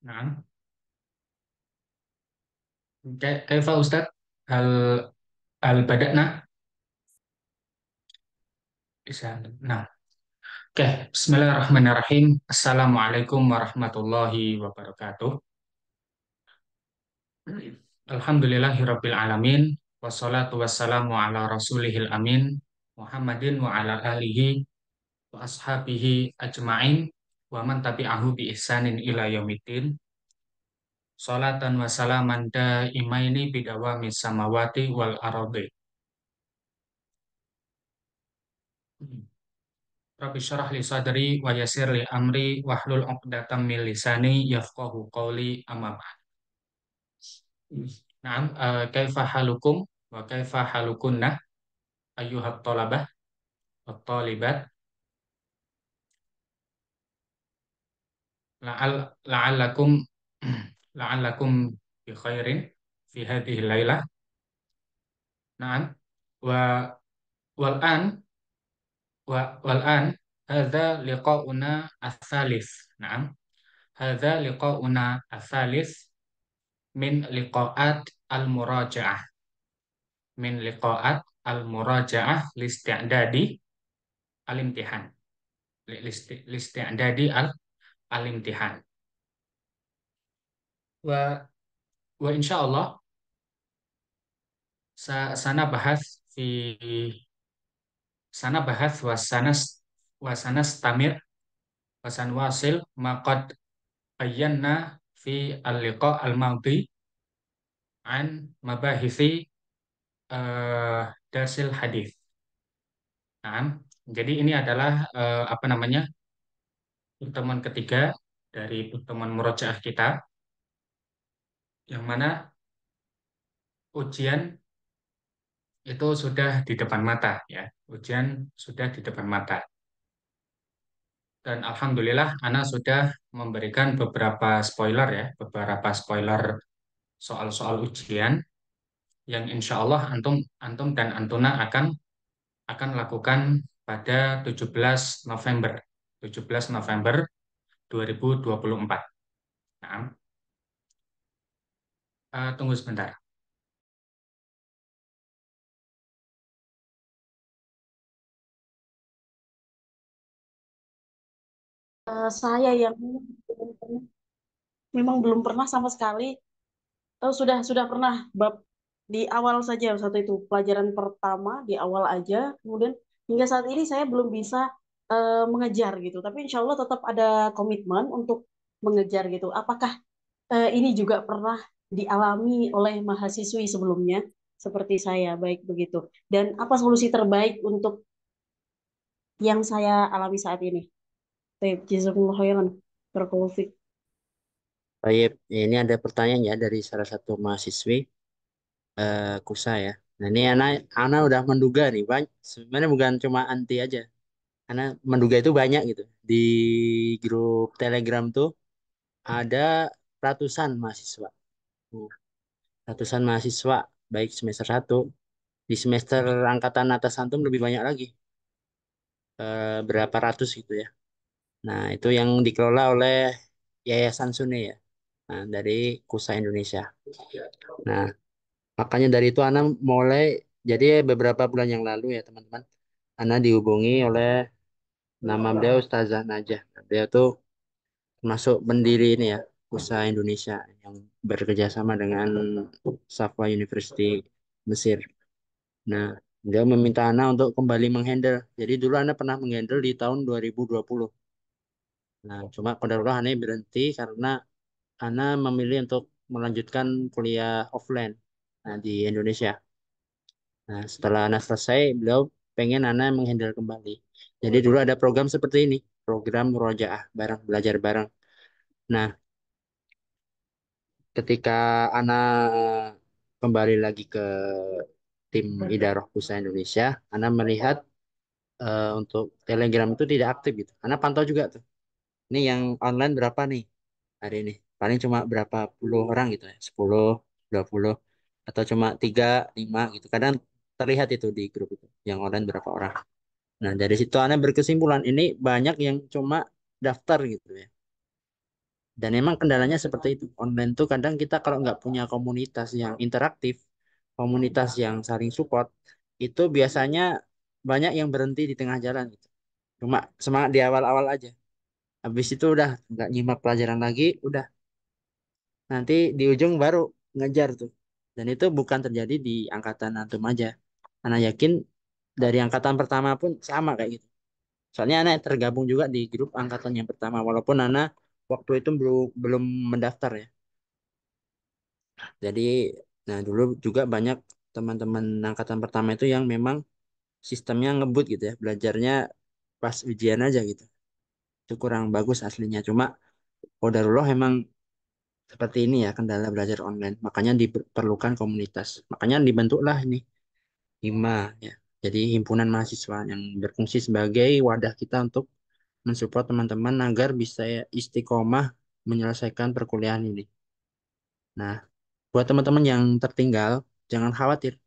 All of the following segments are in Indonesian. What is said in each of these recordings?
نعم. كيف أستاذ؟ هل هل بدأنا؟ نعم. Bismillahirrahmanirrahim. Assalamualaikum warahmatullahi wabarakatuh. Alhamdulillahirabbil alamin. Wassalatu wassalamu ala rasulihil amin. Muhammadin wa ala alihi wa ashabihi ajma'in wa man tabi'ahu bi ihsanin ila yaumiddin. Salatan wa salaman daimaini bidawami samawati wal ardi. Rabbi syrah li sadri wa yassir li amri wahlul 'uqdatam min lisani yafqahu qawli amma ba'd. Naam, kaifa halukum wa kaifa halukunna ayyuhat thalabah wat thalibat, la'allakum la'allakum bi khairin fi hadhihi lailah. Naam, wa wal an wal an hadza liqa'una ats-tsalits. Naam, hadza liqa'una ats-tsalits min liqa'at al-muraja'ah min liqa'at al-muraja'ah listi'dadi al-imtihan listi'dadi al-imtihan wa insyaallah sana bahas fi sana bahas wasanas tamir wasan wasil maqad bayyana fi al-liqa al-madhi an mabahisi dasil hadis. Nah, jadi ini adalah apa namanya, pertemuan ketiga dari pertemuan murojaah kita, yang mana ujian itu sudah di depan mata ya. Ujian sudah di depan mata. Dan alhamdulillah Ana sudah memberikan beberapa spoiler ya, beberapa spoiler soal-soal ujian yang insya Allah antum antum dan antuna akan lakukan pada 17 November 17 November 2024. Nah, tunggu sebentar. Saya yang memang belum pernah sama sekali. Sudah pernah bab di awal saja satu itu pelajaran pertama di awal aja. Kemudian hingga saat ini saya belum bisa mengejar gitu. Tapi insya Allah tetap ada komitmen untuk mengejar gitu. Apakah ini juga pernah dialami oleh mahasiswi sebelumnya seperti saya, baik begitu. Dan apa solusi terbaik untuk yang saya alami saat ini? Baik, jazakumullah khairan. Barakallahu fiik. Baik, ini ada pertanyaan ya dari salah satu mahasiswi Kusa ya. Nah ini Ana udah menduga nih, sebenarnya bukan cuma anti aja. Ana menduga itu banyak gitu. Di grup Telegram tuh ada ratusan mahasiswa. Uh, Ratusan mahasiswa, baik semester satu. Di semester angkatan atas antum lebih banyak lagi. Berapa ratus gitu ya. Nah itu yang dikelola oleh Yayasan Sune ya. Nah, dari Kusa Indonesia. Nah, makanya dari itu Ana mulai, jadi beberapa bulan yang lalu ya teman-teman, Ana dihubungi oleh nama beliau Ustazah Najah. Beliau tuh termasuk pendiri ini ya, Usaha Indonesia yang bekerja sama dengan Safwa University Mesir. Nah, beliau meminta Ana untuk kembali menghandle. Jadi dulu Ana pernah menghandle di tahun 2020. Nah, cuma qadarullah Ana berhenti karena Ana memilih untuk melanjutkan kuliah offline di Indonesia. Nah, setelah Ana selesai, beliau pengen Ana menghandle kembali. Jadi dulu ada program seperti ini, program murojaah bareng, belajar bareng. Nah, ketika Ana kembali lagi ke tim Idaroh Pusat Indonesia, Ana melihat untuk Telegram itu tidak aktif gitu. Ana pantau juga tuh. Ini yang online berapa nih hari ini? Paling cuma berapa puluh orang gitu ya, 10, 20, atau cuma 3, 5 gitu. Kadang terlihat itu di grup itu, yang online berapa orang. Nah, dari situ Anda berkesimpulan ini banyak yang cuma daftar gitu ya. Dan memang kendalanya seperti itu. Online tuh kadang kita kalau nggak punya komunitas yang interaktif, komunitas yang saling support, itu biasanya banyak yang berhenti di tengah jalan gitu. Cuma semangat di awal-awal aja. Habis itu udah nggak nyimak pelajaran lagi, udah nanti di ujung baru ngejar tuh. Dan itu bukan terjadi di angkatan antum aja. Anak yakin dari angkatan pertama pun sama kayak gitu. Soalnya anak tergabung juga di grup angkatan yang pertama, walaupun anak waktu itu belum belum mendaftar ya. Jadi, nah dulu juga banyak teman-teman angkatan pertama itu yang memang sistemnya ngebut gitu ya, belajarnya pas ujian aja gitu. Itu kurang bagus aslinya. Cuma qadarullah emang seperti ini ya kendala belajar online. Makanya diperlukan komunitas. Makanya dibentuklah ini HIMA ya. Jadi himpunan mahasiswa yang berfungsi sebagai wadah kita untuk mensupport teman-teman agar bisa istiqomah menyelesaikan perkuliahan ini. Nah, buat teman-teman yang tertinggal, jangan khawatir.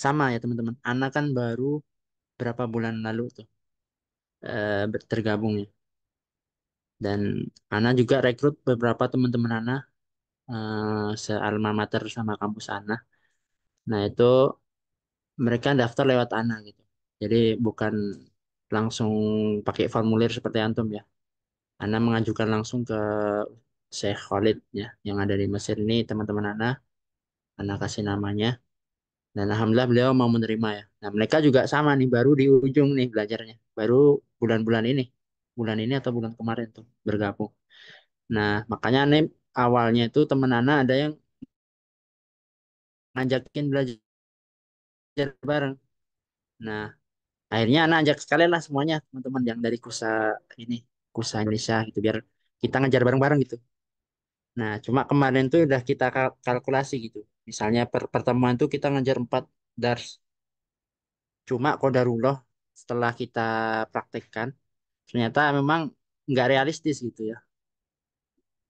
Sama ya teman-teman. Ana kan baru berapa bulan lalu tuh tergabung ya. Dan Ana juga rekrut beberapa teman-teman Ana sealma mater sama kampus Ana. Nah itu mereka daftar lewat Ana gitu. Jadi bukan langsung pakai formulir seperti antum ya. Ana mengajukan langsung ke Syekh Khalid ya yang ada di Mesir ini teman-teman Ana kasih namanya. Dan alhamdulillah beliau mau menerima ya. Nah, mereka juga sama nih, baru di ujung nih belajarnya. Baru bulan-bulan ini. Bulan ini atau bulan kemarin tuh bergabung. Nah, makanya nih awalnya itu temen Ana ada yang ngajakin belajar bareng. Nah, akhirnya Ana ajak sekalian lah semuanya teman-teman yang dari ini, Kusa Indonesia gitu biar kita ngajar bareng-bareng gitu. Nah, cuma kemarin tuh udah kita kalkulasi gitu. Misalnya pertemuan tuh kita ngajar 4 dars. Cuma qadarullah setelah kita praktekkan ternyata memang nggak realistis gitu ya.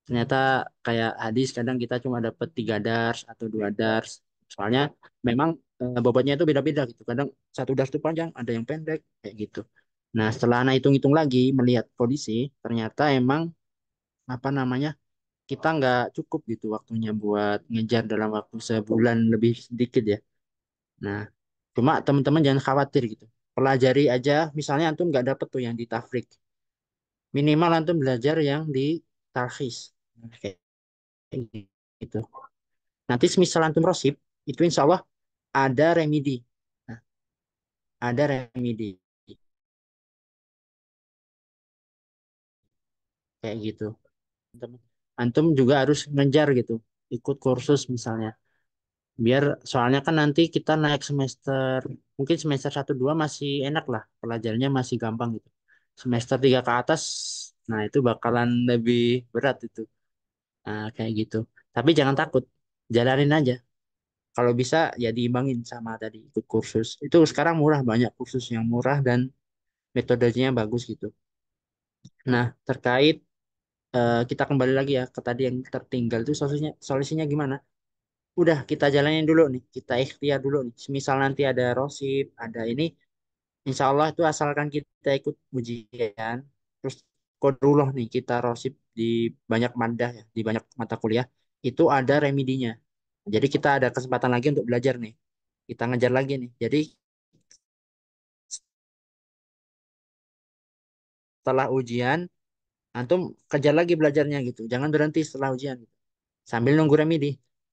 Ternyata kayak hadis kadang kita cuma dapat 3 dars atau 2 dars. Soalnya memang bobotnya itu beda-beda gitu. Kadang satu dars itu panjang, ada yang pendek kayak gitu. Nah, setelah anak hitung-hitung lagi melihat kondisi, ternyata emang apa namanya kita nggak cukup gitu waktunya buat ngejar dalam waktu sebulan lebih sedikit ya. Nah, cuma teman-teman jangan khawatir gitu. Pelajari aja, misalnya antum nggak dapet tuh yang di tafrik. Minimal antum belajar yang di tarhis. Nah, kayak gitu. Nanti semisal antum rosip, itu insya Allah ada remedi. Nah, ada remedi. Kayak gitu. Antum antum juga harus ngejar gitu. Ikut kursus misalnya. Biar soalnya kan nanti kita naik semester, mungkin semester 1 2 masih enak lah. Pelajarannya masih gampang gitu. Semester 3 ke atas, nah itu bakalan lebih berat itu. Nah, kayak gitu. Tapi jangan takut. Jalanin aja. Kalau bisa ya diimbangin sama tadi ikut kursus. Itu sekarang murah, banyak kursus yang murah dan metodenya bagus gitu. Nah, terkait kita kembali lagi ya ke tadi yang tertinggal itu solusinya gimana? Udah kita jalanin dulu nih, kita ikhtiar dulu nih. Misal nanti ada rosip, ada ini, insya Allah itu asalkan kita ikut ujian, terus kodullah nih kita rosip di banyak madah ya, di banyak mata kuliah, itu ada remedinya. Jadi kita ada kesempatan lagi untuk belajar nih. Kita ngejar lagi nih. Jadi setelah ujian, antum kejar lagi belajarnya gitu. Jangan berhenti setelah ujian gitu. Sambil nunggu remedi.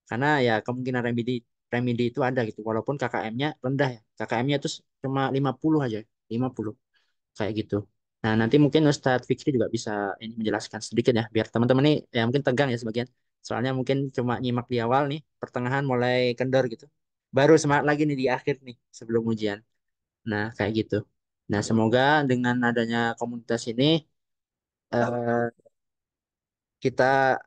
Karena ya kemungkinan remedi remedi itu ada gitu. Walaupun KKM-nya rendah ya. KKM-nya itu cuma 50 aja. 50 kayak gitu. Nah, nanti mungkin Ustadz Fikri juga bisa ini menjelaskan sedikit ya, biar teman-teman ini ya mungkin tegang ya sebagian. Soalnya mungkin cuma nyimak di awal nih, pertengahan mulai kendor gitu. Baru semangat lagi nih di akhir nih sebelum ujian. Nah, kayak gitu. Nah, semoga dengan adanya komunitas ini eh, kita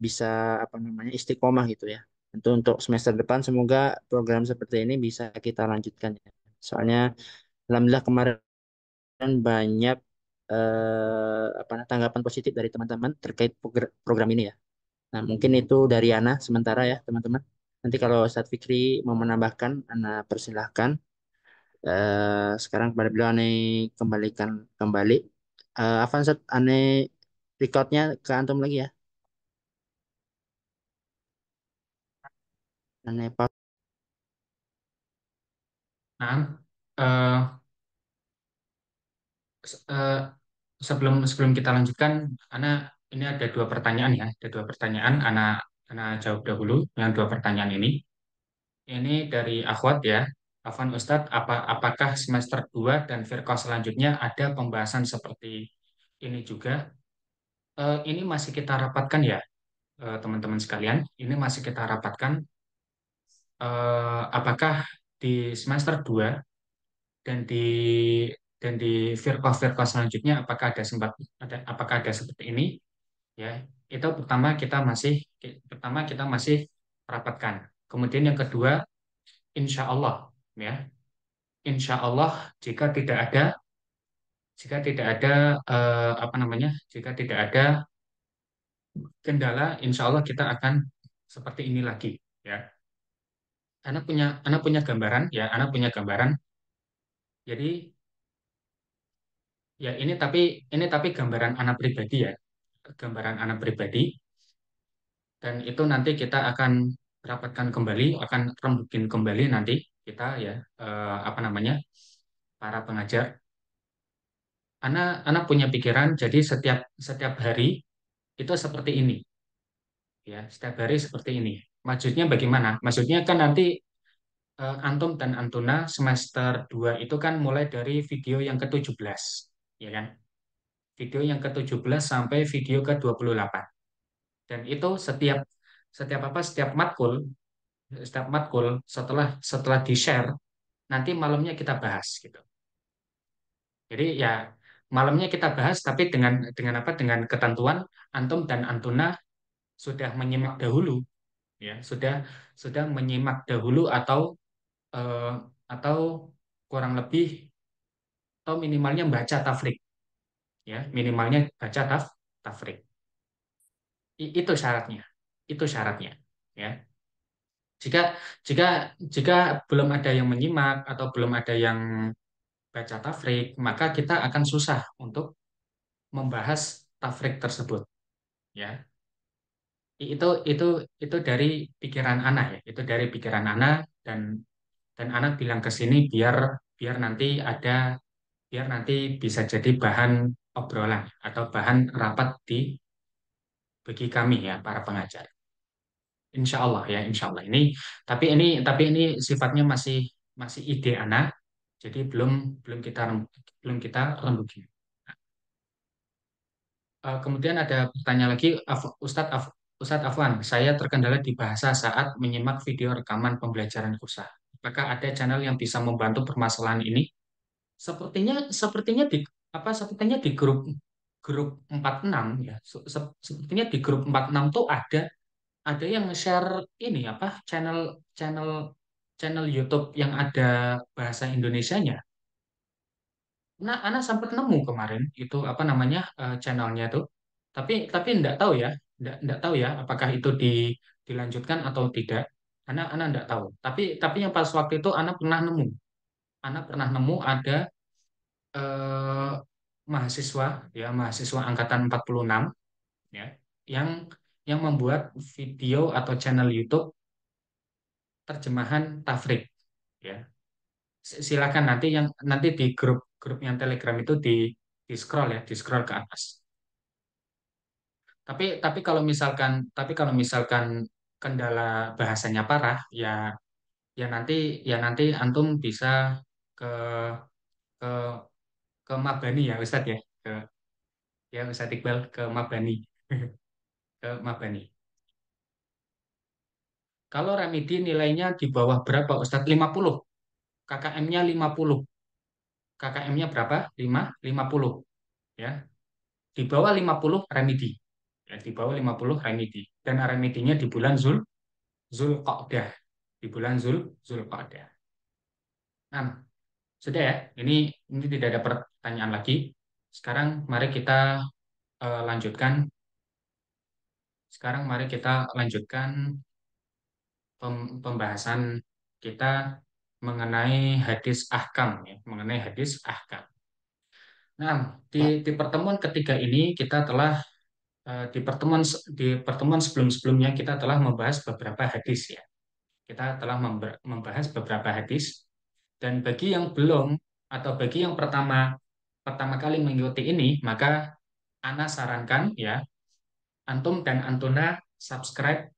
bisa apa namanya istiqomah gitu ya. Tentu untuk semester depan semoga program seperti ini bisa kita lanjutkan ya. Soalnya alhamdulillah kemarin banyak apa tanggapan positif dari teman-teman terkait program ini ya. Nah, mungkin itu dari Ana sementara ya, teman-teman. Nanti kalau Ustadz Fikri mau menambahkan, Ana persilahkan. Sekarang kepada beliau Ane kembalikan kembali. Afan Ustadz, Ane recordnya ke antum lagi ya. Dan Nepal. Nah, eh, se- eh, sebelum sebelum kita lanjutkan, Ana ini ada dua pertanyaan ya, ada dua pertanyaan. Ana jawab dahulu yang dua pertanyaan ini. Ini dari Akhwat ya. Afwan Ustadz, apakah semester 2 dan Firqah selanjutnya ada pembahasan seperti ini juga? Ini masih kita rapatkan ya, teman-teman sekalian. Ini masih kita rapatkan. Apakah di semester 2 dan di firqah-firqah selanjutnya apakah ada seperti ini ya. Itu pertama kita masih rapatkan. Kemudian yang kedua, insya Allah ya, insya Allah jika tidak ada apa namanya, jika tidak ada kendala, insya Allah kita akan seperti ini lagi ya. Anak punya gambaran ya, anak punya gambaran. Jadi ya ini tapi gambaran anak pribadi ya, gambaran anak pribadi, dan itu nanti kita akan rapatkan kembali, akan rembukin kembali nanti kita ya, apa namanya, para pengajar. Anak punya pikiran, jadi setiap setiap hari itu seperti ini ya, setiap hari seperti ini. Maksudnya bagaimana? Maksudnya kan nanti Antum dan Antuna semester 2 itu kan mulai dari video yang ke-17 ya kan? Video yang ke-17 sampai video ke-28. Dan itu setiap setiap apa setiap matkul setelah setelah di-share nanti malamnya kita bahas gitu. Jadi ya malamnya kita bahas tapi dengan apa, dengan ketentuan antum dan antuna sudah menyimak dahulu ya, sudah menyimak dahulu eh, atau kurang lebih atau minimalnya baca tafrik ya, minimalnya baca tafrik. Itu syaratnya. Itu syaratnya ya. Jika jika jika belum ada yang menyimak atau belum ada yang baca tafrik, maka kita akan susah untuk membahas tafrik tersebut. Ya, itu itu itu dari pikiran anak ya, itu dari pikiran anak, dan anak bilang ke sini biar nanti biar nanti bisa jadi bahan obrolan atau bahan rapat bagi kami ya para pengajar. Insya Allah ya, insya Allah ini. Tapi ini sifatnya masih masih ide anak, jadi belum belum kita rembukin. Kemudian ada pertanyaan lagi, Ustadz Afwan, saya terkendala di bahasa saat menyimak video rekaman pembelajaran kursa. Apakah ada channel yang bisa membantu permasalahan ini? Sepertinya di sepertinya di grup grup 46 ya. Sepertinya di grup 46 tuh ada yang share ini apa, channel channel channel YouTube yang ada bahasa Indonesianya. Nah, Ana sempat nemu kemarin itu apa namanya, channelnya tuh. Tapi enggak tahu ya, enggak tahu ya apakah itu dilanjutkan atau tidak. Ana enggak tahu. Tapi yang pas waktu itu Ana pernah nemu ada eh, mahasiswa ya, mahasiswa angkatan 46 ya, yang membuat video atau channel YouTube terjemahan tafrik ya. Silakan nanti di grup yang Telegram itu di scroll ya, di scroll ke atas. Tapi kalau misalkan kendala bahasanya parah ya, ya nanti antum bisa ke ke ke Mabani ya Ustadz ya, ke ya Ustadz Iqbal ke Mabani, ke Mabani. Kalau Remedi nilainya di bawah berapa Ustadz? 50. KKM-nya 50. KKM-nya berapa? 50 ya. Di bawah 50 Remedi. Ya, di bawah 50 Remedi. Dan remedinya di bulan Zulqa'dah. Di bulan Zulqa'dah. Nah, sudah ya. Ini tidak ada pertanyaan lagi. Sekarang mari kita lanjutkan. Sekarang mari kita lanjutkan pembahasan kita mengenai hadis ahkam ya, mengenai hadis ahkam. Nah, di pertemuan ketiga ini kita telah di pertemuan sebelum-sebelumnya kita telah membahas beberapa hadis ya. Kita telah membahas beberapa hadis, dan bagi yang belum atau bagi yang pertama pertama kali mengikuti ini, maka Ana sarankan ya, antum dan antuna subscribe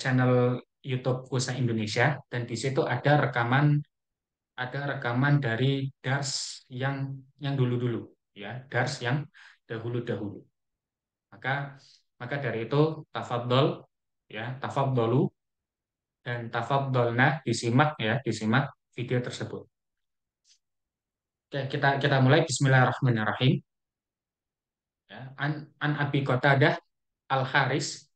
channel YouTube Kusa Indonesia, dan di situ ada rekaman dari dars yang dulu-dulu ya, dars yang dahulu-dahulu. Maka maka dari itu tafadhol ya, tafadholu dan tafadholna, disimak video tersebut. Oke, kita mulai. Bismillahirrahmanirrahim. Ya, an Abi Qatadah Al Haris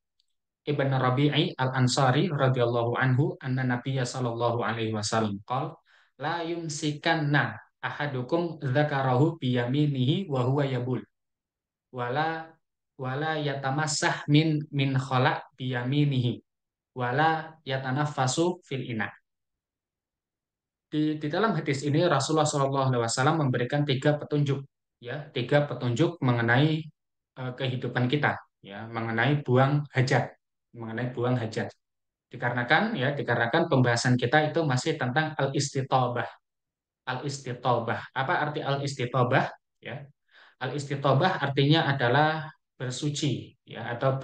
Ibn Rabi'i Al Ansari radhiyallahu anhu anna Nabiyya sallallahu alaihi wasallam qala la yumsikanna ahadukum dzakarahu biyaminihi wa huwa yabul wala wala yatamassah min khala biyaminihi wala yatanaffasu fil ina. Di dalam hadis ini Rasulullah Shallallahu Alaihi Wasallam memberikan tiga petunjuk, ya, tiga petunjuk mengenai kehidupan kita, ya, mengenai buang hajat. Dikarenakan pembahasan kita itu masih tentang al-istitobah. Al-istitobah. Apa arti al-istitobah? Ya, al-istitobah artinya adalah bersuci, ya, atau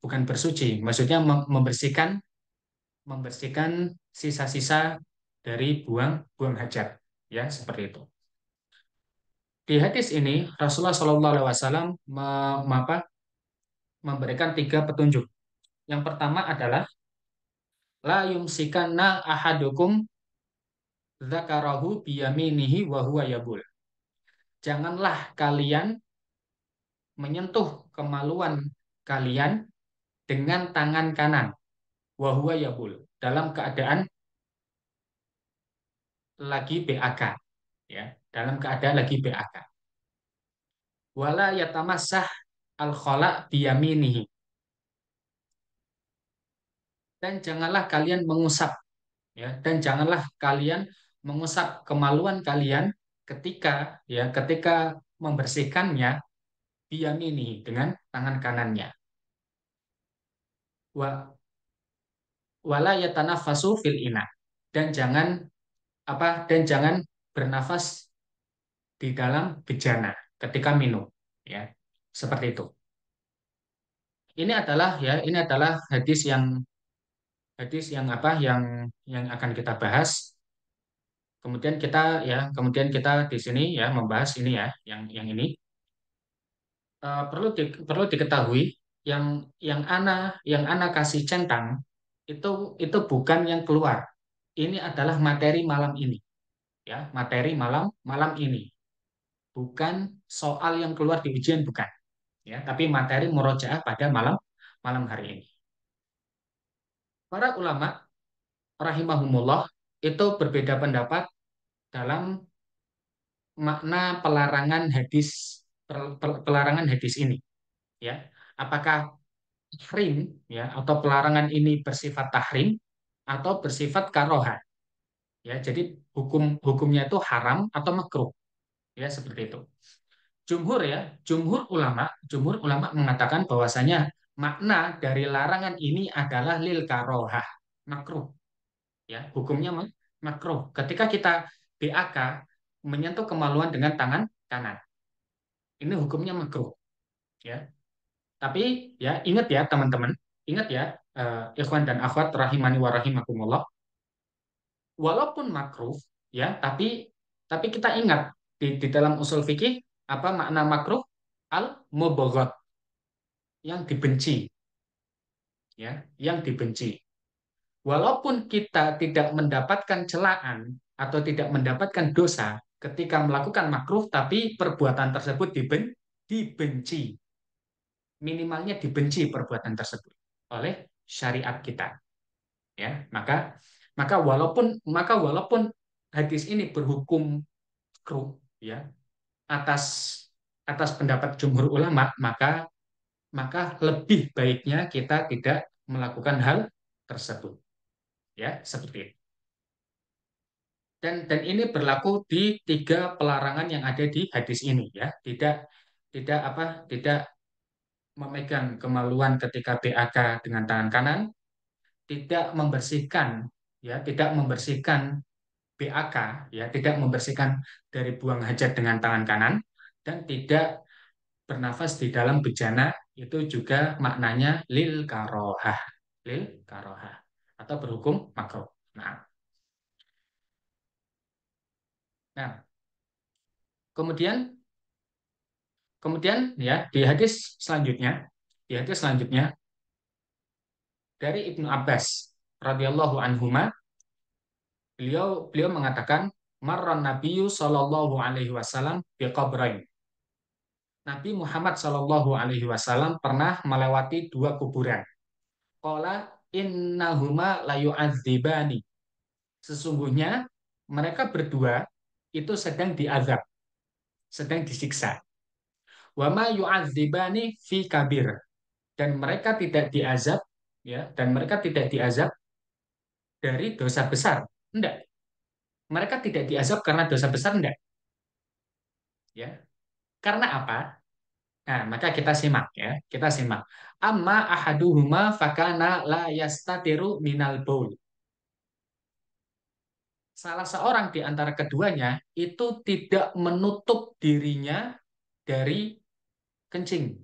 bukan bersuci, maksudnya membersihkan membersihkan sisa-sisa dari buang hajat, ya, seperti itu. Di hadis ini Rasulullah Shallallahu Alaihi Wasallam memberikan tiga petunjuk. Yang pertama adalah la yumsikanna ahadukum dzakarahu biyaminihi wa huwa yabul. Janganlah kalian menyentuh kemaluan kalian dengan tangan kanan, wa huwa yabul, dalam keadaan lagi BAK, ya, dalam keadaan lagi BAK. Wala yatamassah al-khala biyaminihi, dan janganlah kalian mengusap, ya, dan janganlah kalian mengusap kemaluan kalian ketika membersihkannya biyaminihi, dengan tangan kanannya. Wa wala yatanaffasu fil ina, dan jangan bernafas di dalam bejana ketika minum, ya, seperti itu. Ini adalah hadis yang yang akan kita bahas. Kemudian kita di sini ya membahas ini ya, yang ini. Perlu diketahui, yang ana kasih centang itu bukan yang keluar. Ini adalah materi malam ini, ya, materi malam malam ini, bukan soal yang keluar di ujian, bukan, ya, tapi materi murojaah pada malam malam hari ini. Para ulama rahimahumullah itu berbeda pendapat dalam makna pelarangan hadis ini, ya. Apakah tahrim, ya, atau pelarangan ini bersifat tahrim atau bersifat karohah, ya, jadi hukumnya itu haram atau makruh, ya, seperti itu. Jumhur ulama mengatakan bahwasanya makna dari larangan ini adalah lil karohah, makruh, ya, hukumnya makruh ketika kita BAK menyentuh kemaluan dengan tangan kanan, ini hukumnya makruh, ya. Tapi ya, ingat ya teman-teman, ingat ya, ikhwan dan akhwat rahimani wa rahimakumullah, walaupun makruh, ya, tapi kita ingat di dalam usul fikih apa makna makruh? Al mubghad, yang dibenci, ya, yang dibenci. Walaupun kita tidak mendapatkan celaan atau tidak mendapatkan dosa ketika melakukan makruh, tapi perbuatan tersebut dibenci, minimalnya dibenci perbuatan tersebut oleh syariat kita, ya. Maka walaupun hadis ini berhukum kruh, ya, atas atas pendapat jumhur ulama, maka lebih baiknya kita tidak melakukan hal tersebut, ya, seperti itu. Dan ini berlaku di tiga pelarangan yang ada di hadis ini, ya. Tidak tidak apa tidak memegang kemaluan ketika BAK dengan tangan kanan, tidak membersihkan, ya, tidak membersihkan BAK, ya, tidak membersihkan dari buang hajat dengan tangan kanan, dan tidak bernafas di dalam bejana, itu juga maknanya lil karohah atau berhukum makruh. Nah, kemudian kemudian ya di hadis selanjutnya dari Ibnu Abbas radhiyallahu anhuma, beliau beliau mengatakan marran nabiyyu sallallahu alaihi wasallam biqabrain. Nabi Muhammad sallallahu alaihi wasallam pernah melewati dua kuburan. Qala innahuma la yu'adzibani. Sesungguhnya mereka berdua itu sedang diazab, sedang disiksa. Wa ma yu'adzibani fi kabir. Dan mereka tidak diazab, ya, dan mereka tidak diazab dari dosa besar. Enggak. Mereka tidak diazab karena dosa besar, enggak. Ya. Karena apa? Nah, maka kita simak, ya. Kita simak. Amma ahaduhuma fakana la yastatiru minal baul. Salah seorang di antara keduanya itu tidak menutup dirinya dari kencing,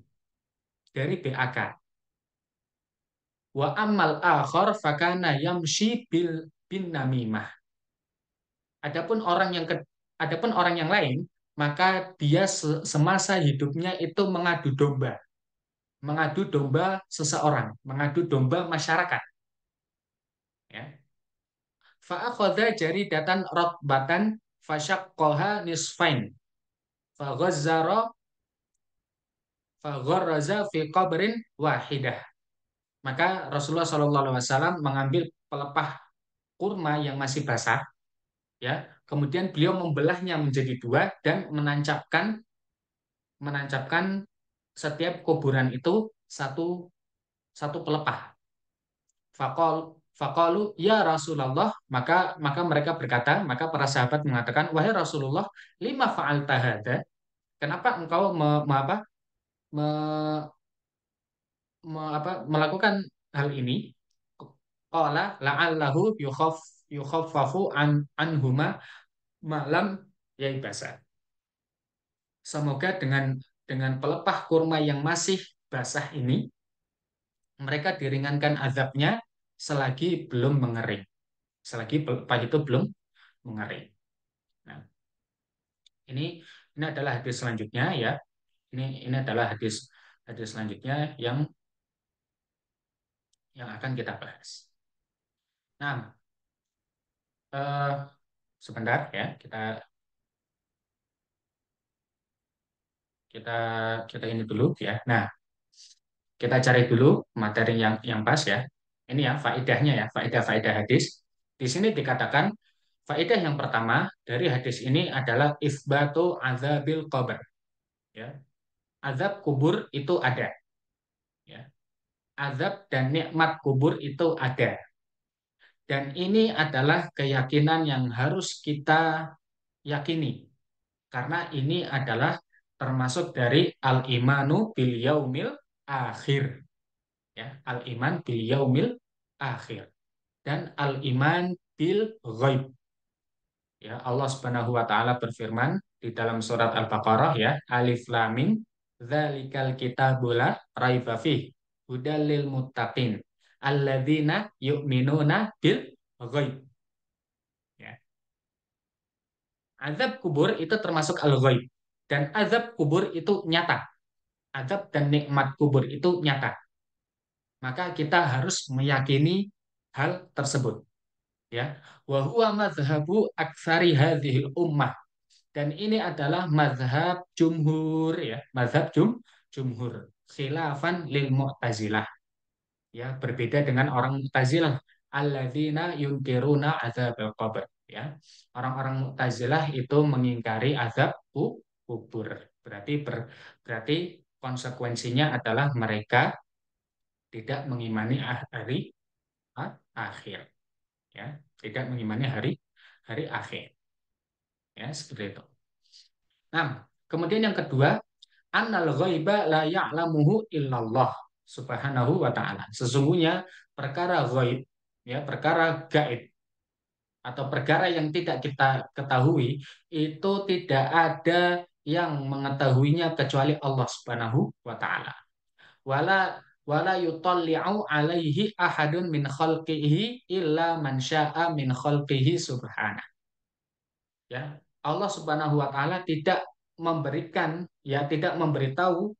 dari BAK. Wa ammal akhar fakana yamshi bin namimah. Adapun orang yang ke, adapun orang yang lain, maka dia semasa hidupnya itu mengadu domba seseorang, mengadu domba masyarakat. Ya. Fa'akhadha jaridatan rotbatan fasyaqqaha nisfain faghazzara fagharraza fi qabrin wahidah. Maka Rasulullah SAW mengambil pelepah kurma yang masih basah, ya, kemudian beliau membelahnya menjadi dua dan menancapkan setiap kuburan itu satu satu pelepah. Faqalu ya Rasulullah, maka mereka berkata, maka para sahabat mengatakan, wahai Rasulullah, lima fa'alta hadza? Kenapa engkau me- melakukan hal ini? Qala la'allahu yukhaffafu anhuma malam yaibasa. Semoga dengan pelepah kurma yang masih basah ini, mereka diringankan azabnya selagi belum mengering, selagi pelepah itu belum mengering. Nah, ini ini adalah hadis selanjutnya, ya. Ini adalah hadis hadis selanjutnya yang akan kita bahas. Nah, eh, sebentar, ya, kita kita kita ini dulu, ya. Nah, kita cari dulu materi yang pas, ya. Ini ya faedahnya, ya, faedah-faedah hadis. Di sini dikatakan faedah yang pertama dari hadis ini adalah isbatu azabil qabr, ya. Azab kubur itu ada, ya. Azab dan nikmat kubur itu ada. Dan ini adalah keyakinan yang harus kita yakini, karena ini adalah termasuk dari al-imanu bil yaumil akhir, ya, al-iman bil yaumil akhir dan al-iman bil ghaib. Ya, Allah Subhanahu wa taala berfirman di dalam surat Al-Baqarah, ya, Alif Lam Mim dzalikal kitabul la raiba fih hudal lil muttaqin alladzina yu'minuna bil ghaib. Ya. Azab kubur itu termasuk al-ghaib, dan azab kubur itu nyata. Azab dan nikmat kubur itu nyata. Maka kita harus meyakini hal tersebut, ya. Wa huwa madzhabu aktsari hadhil ummah, dan ini adalah mazhab jumhur, ya, mazhab jumhur, khilafan lil mu'tazilah, ya, berbeda dengan orang Mu'tazilah alladzina yunkiruna azabul qabr, ya. Orang-orang Mu'tazilah itu mengingkari azab kubur. Berarti konsekuensinya adalah mereka tidak mengimani hari akhir, ya, tidak mengimani hari hari akhir, ya, seperti itu. Nah, kemudian yang kedua, annal ghaiba la ya'lamuhu illallah subhanahu wa ta'ala. Sesungguhnya perkara ghaib, ya, perkara gaib atau perkara yang tidak kita ketahui itu tidak ada yang mengetahuinya kecuali Allah Subhanahu wa taala. Wala wala yutalli'u alaihi ahadun min khalqihi illa man syaa min khalqihi subhanahu. Ya, Allah Subhanahu wa taala tidak memberikan, ya, tidak memberitahu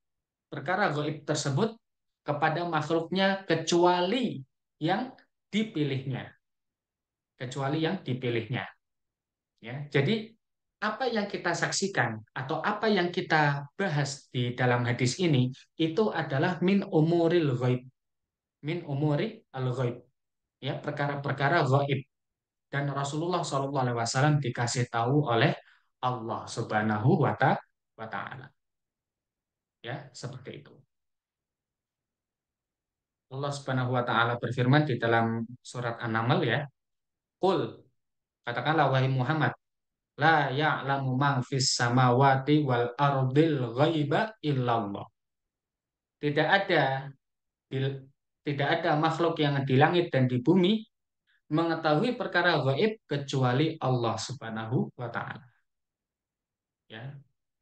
perkara gaib tersebut kepada makhluknya yang dipilihnya, kecuali yang dipilihnya. Ya, jadi apa yang kita saksikan atau apa yang kita bahas di dalam hadis ini itu adalah min umuril ghaib, min umuri al ghaib, ya, perkara-perkara gaib dan Rasulullah SAW dikasih tahu oleh Allah Subhanahu wa taala. Ya, seperti itu. Allah Subhanahu wa taala berfirman di dalam surat An-Naml, ya, Qul, katakanlah wahai Muhammad, la ya'lamu man fis samawati wal ardil ghaiba illallah. Tidak ada tidak ada makhluk yang di langit dan di bumi mengetahui perkara gaib kecuali Allah Subhanahu wa taala. Ya.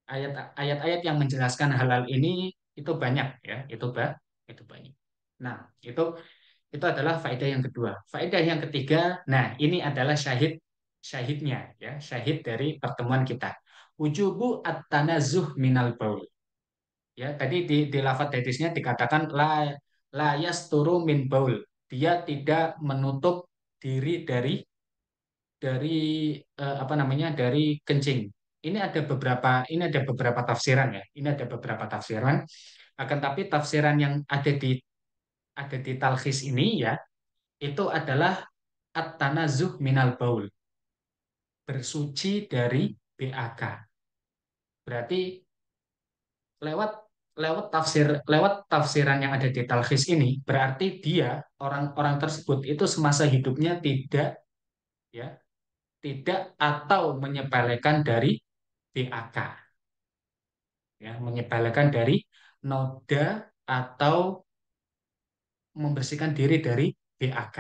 Ayat-ayat yang menjelaskan halal ini itu banyak, ya, itu banyak. Nah, itu adalah faedah yang kedua. Faedah yang ketiga, nah, ini adalah syahidnya, ya, syahid dari pertemuan kita. Wujubu at-tanazuh minal baul. Ya, tadi di lafadz hadisnya dikatakan la yasturu min baul. Dia tidak menutup diri dari apa namanya, dari kencing. Ini ada beberapa tafsiran, ya. Ini ada beberapa tafsiran. Akan tapi tafsiran yang ada di talkhis ini, ya, itu adalah at-tanazuh minal baul, bersuci dari BAK. Berarti lewat lewat tafsiran yang ada di talkhis ini berarti dia, orang-orang tersebut itu semasa hidupnya tidak, ya, tidak atau menyepelekan dari BAK, ya, menyepelekan dari noda atau membersihkan diri dari BAK.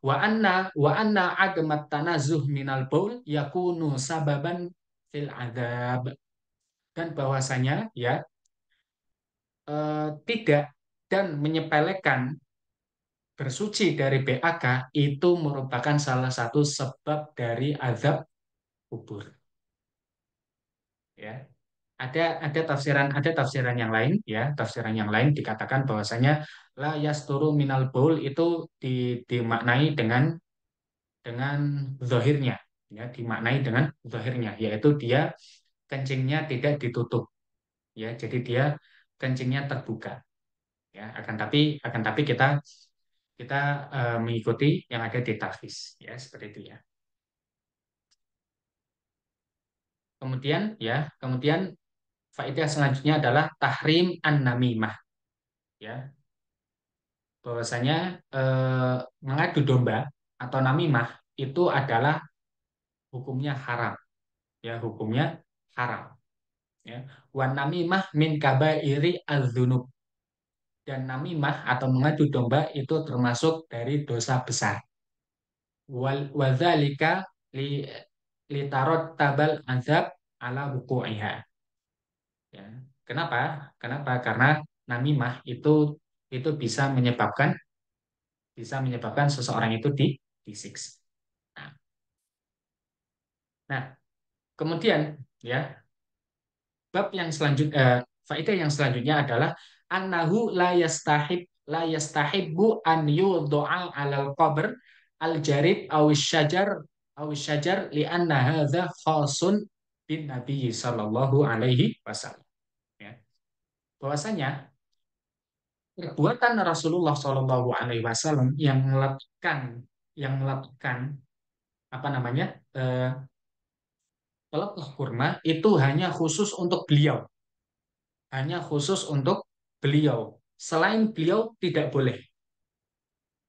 Wa anna adamat tanazuh minal baul yakunu sababan fil adab, dan bahwasanya, ya, tidak dan menyepelekan bersuci dari BAK itu merupakan salah satu sebab dari azab kubur. Ya, ada tafsiran yang lain, ya, tafsiran yang lain dikatakan bahwasanya la yasturu minal baul itu dimaknai dengan zahirnya, ya, dimaknai dengan zahirnya, yaitu dia kencingnya tidak ditutup, ya, jadi dia kencingnya terbuka, ya, akan tapi kita kita mengikuti yang ada di tahfiz, ya, seperti itu, ya. Kemudian faedah selanjutnya adalah tahrim an-namimah, ya, bahwasanya mengadu domba atau namimah itu adalah hukumnya haram, ya, hukumnya haram, ya. Wan namimah min kabairi az-dzunub, dan namimah atau mengadu domba itu termasuk dari dosa besar. Wadzalika li litarot tabal azab ala wuku'iha. Ya. Kenapa? Kenapa? Karena namimah itu bisa menyebabkan seseorang itu disiksa. Nah, nah, kemudian, ya, faedah yang selanjutnya adalah annahu la yastahibbu an yudha'a 'alal qabr al jarid aw syajar li anna hadza khasun bin Nabi sallallahu alaihi wasallam, ya. Bahwasanya perbuatan Rasulullah Shallallahu alaihi wasallam yang melakukan apa namanya, eh, pelepas kurma itu hanya khusus untuk beliau. Selain beliau tidak boleh.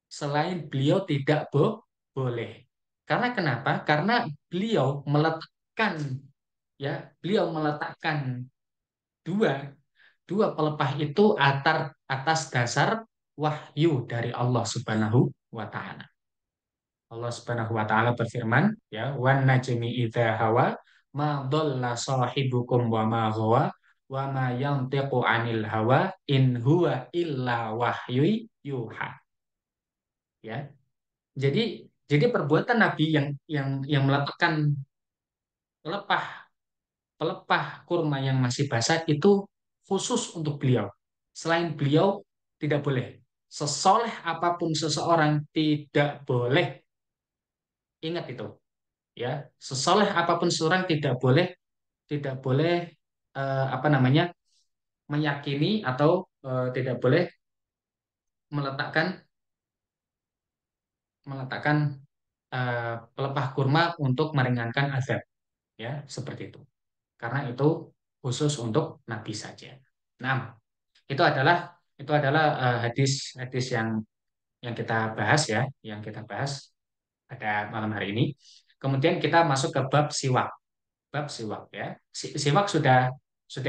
Selain beliau tidak boleh. Karena kenapa? Karena beliau meletakkan, ya, beliau meletakkan Dua, dua pelepah itu atas dasar wahyu dari Allah Subhanahu wa taala. Allah Subhanahu wa taala berfirman, ya, wan najmi idza hawa ma dhalla sahibukum wa ma ghawa wa ma yantiqu anil hawa in huwa illa wahyu yuha. Ya. Jadi jadi perbuatan Nabi yang meletakkan pelepah pelepah kurma yang masih basah itu khusus untuk beliau. Selain beliau tidak boleh. Sesoleh apapun seseorang tidak boleh, ingat itu, ya. Sesoleh apapun seseorang tidak boleh apa namanya, meyakini atau tidak boleh meletakkan meletakkan pelepah kurma untuk meringankan azab, ya, seperti itu. Karena itu khusus untuk Nabi saja. Nah, itu adalah hadis-hadis yang kita bahas, ya, yang kita bahas pada malam hari ini. Kemudian kita masuk ke bab siwak, ya. Siwak sudah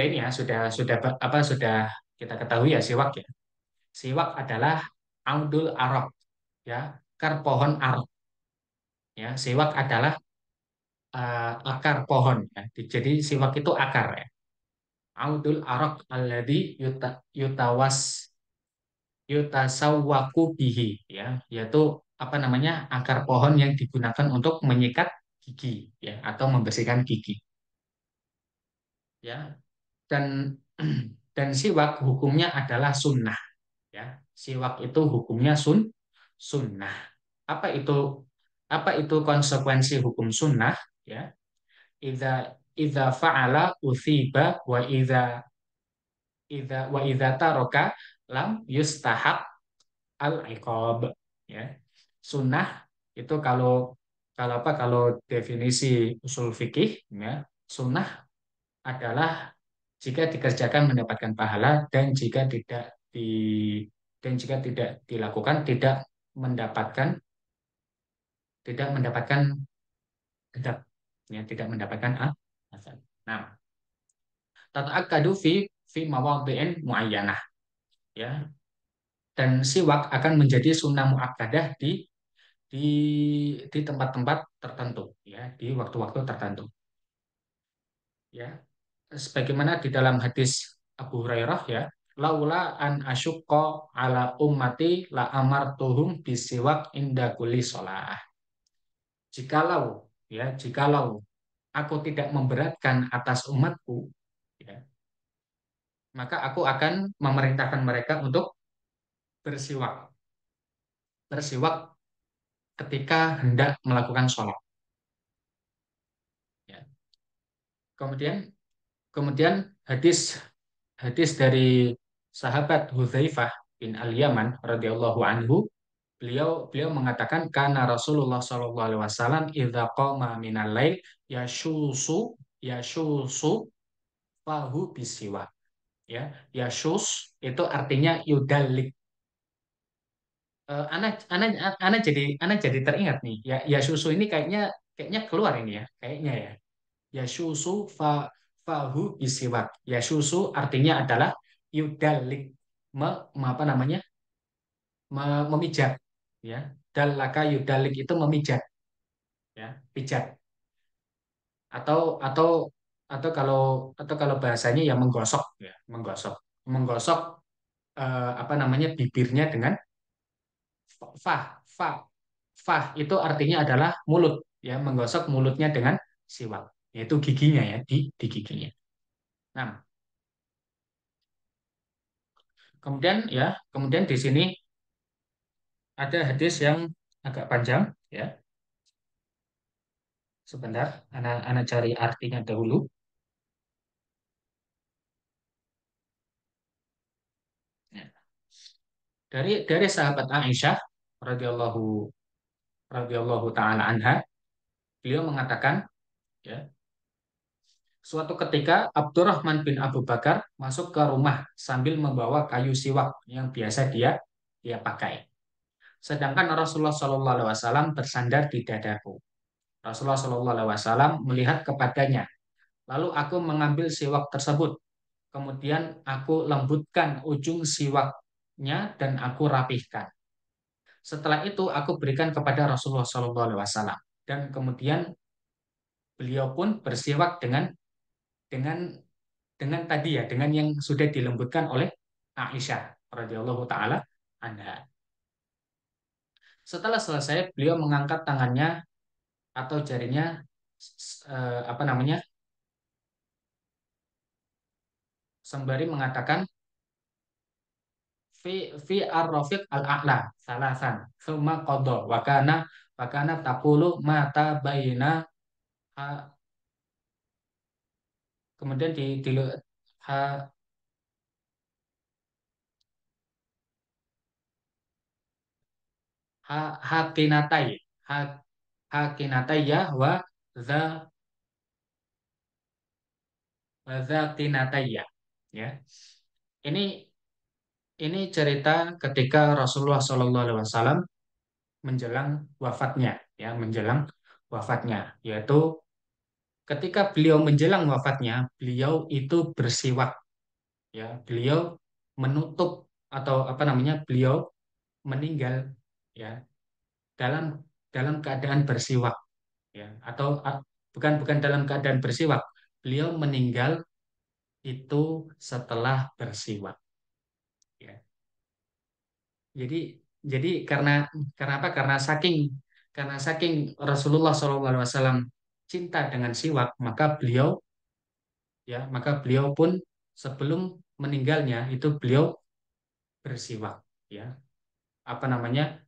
ini ya, sudah kita ketahui ya siwak, ya. Siwak adalah audul arok, ya, akar pohon arok, ya. Siwak adalah akar pohon, ya. Jadi siwak itu akar, ya. Audul arok alladhi yutawas yutasawwaku bihi, ya, yaitu apa namanya, akar pohon yang digunakan untuk menyikat gigi, ya, atau membersihkan gigi, ya. Dan dan siwak hukumnya adalah sunnah, ya. Siwak itu hukumnya sunnah. Apa itu apa itu konsekuensi hukum sunnah, ya? Idza fa'ala uthiba wa idza taraka lam yustahab al iqab, ya. Sunnah itu kalau kalau definisi usul fikih, ya, sunnah adalah jika dikerjakan mendapatkan pahala, dan di jika tidak dilakukan mendapatkan tidak mendapatkan adab, ya, tidak mendapatkan azab. Nah, tata'akkadu fi mawadhi'in muayyanah, ya. Dan siwak akan menjadi sunnah muakkadah di di tempat-tempat tertentu, ya, di waktu-waktu tertentu, ya. Sebagaimana di dalam hadis Abu Hurairah, ya, laula an asyukko ala ummati la amartuhum bisiwak inda kulli sholah. Jikalau aku tidak memberatkan atas umatku, ya, maka aku akan memerintahkan mereka untuk bersiwak bersiwak ketika hendak melakukan sholat, ya. Kemudian kemudian hadis hadis dari sahabat Hudzaifah bin Al-Yaman radhiyallahu anhu, beliau beliau mengatakan karena Rasulullah Shallallahu alaihi wasallam idza qama minal lail yashusu fahu bisiwak, ya. Yasus itu artinya yudalik. Ana jadi teringat nih, ya, Yasusu ini kayaknya kayaknya keluar ini, ya, kayaknya, ya. Yasusu fahu bisiwak. Yasusu artinya adalah yudalik, apa namanya, memijat, ya. Dalaka yudalik itu memijat, ya, pijat, atau atau atau kalau bahasanya ya menggosok, ya, menggosok menggosok apa namanya, bibirnya dengan fah fah fah itu artinya adalah mulut, ya, menggosok mulutnya dengan siwak, yaitu giginya, ya, di giginya. Nah, kemudian di sini ada hadis yang agak panjang, ya. Sebentar, anak cari artinya dahulu. Ya. Dari sahabat Aisyah radhiyallahu radhiyallahu taala anha, beliau mengatakan, ya, suatu ketika Abdurrahman bin Abu Bakar masuk ke rumah sambil membawa kayu siwak yang biasa dia pakai. Sedangkan Rasulullah Shallallahu Alaihi Wasallam bersandar di dadaku. Rasulullah Shallallahu Alaihi Wasallam melihat kepadanya. Lalu aku mengambil siwak tersebut. kemudian aku lembutkan ujung siwaknya dan aku rapihkan. Setelah itu aku berikan kepada Rasulullah SAW dan kemudian beliau pun bersiwak dengan dengan tadi ya, dengan yang sudah dilembutkan oleh Aisyah radhiyallahu taala anha. Setelah selesai, beliau mengangkat tangannya atau jarinya, apa namanya, sembari mengatakan fi ar-rafiq al-a'la salasan thumma qadha wa kana taqulu mata baina ha, kemudian di ha, hakinatai ha, hakinatai ya za wa zakinatai ya. Ini ini cerita ketika Rasulullah Shallallahu Alaihi Wasallam menjelang wafatnya, ya, menjelang wafatnya, yaitu ketika beliau menjelang wafatnya, beliau itu bersiwak, ya, beliau menutup atau apa namanya, beliau meninggal, ya, dalam dalam keadaan bersiwak, ya, atau bukan bukan dalam keadaan bersiwak, beliau meninggal itu setelah bersiwak, ya. Jadi jadi karena apa? Karena saking Rasulullah SAW cinta dengan siwak, maka beliau pun sebelum meninggalnya itu beliau bersiwak, ya. Apa namanya?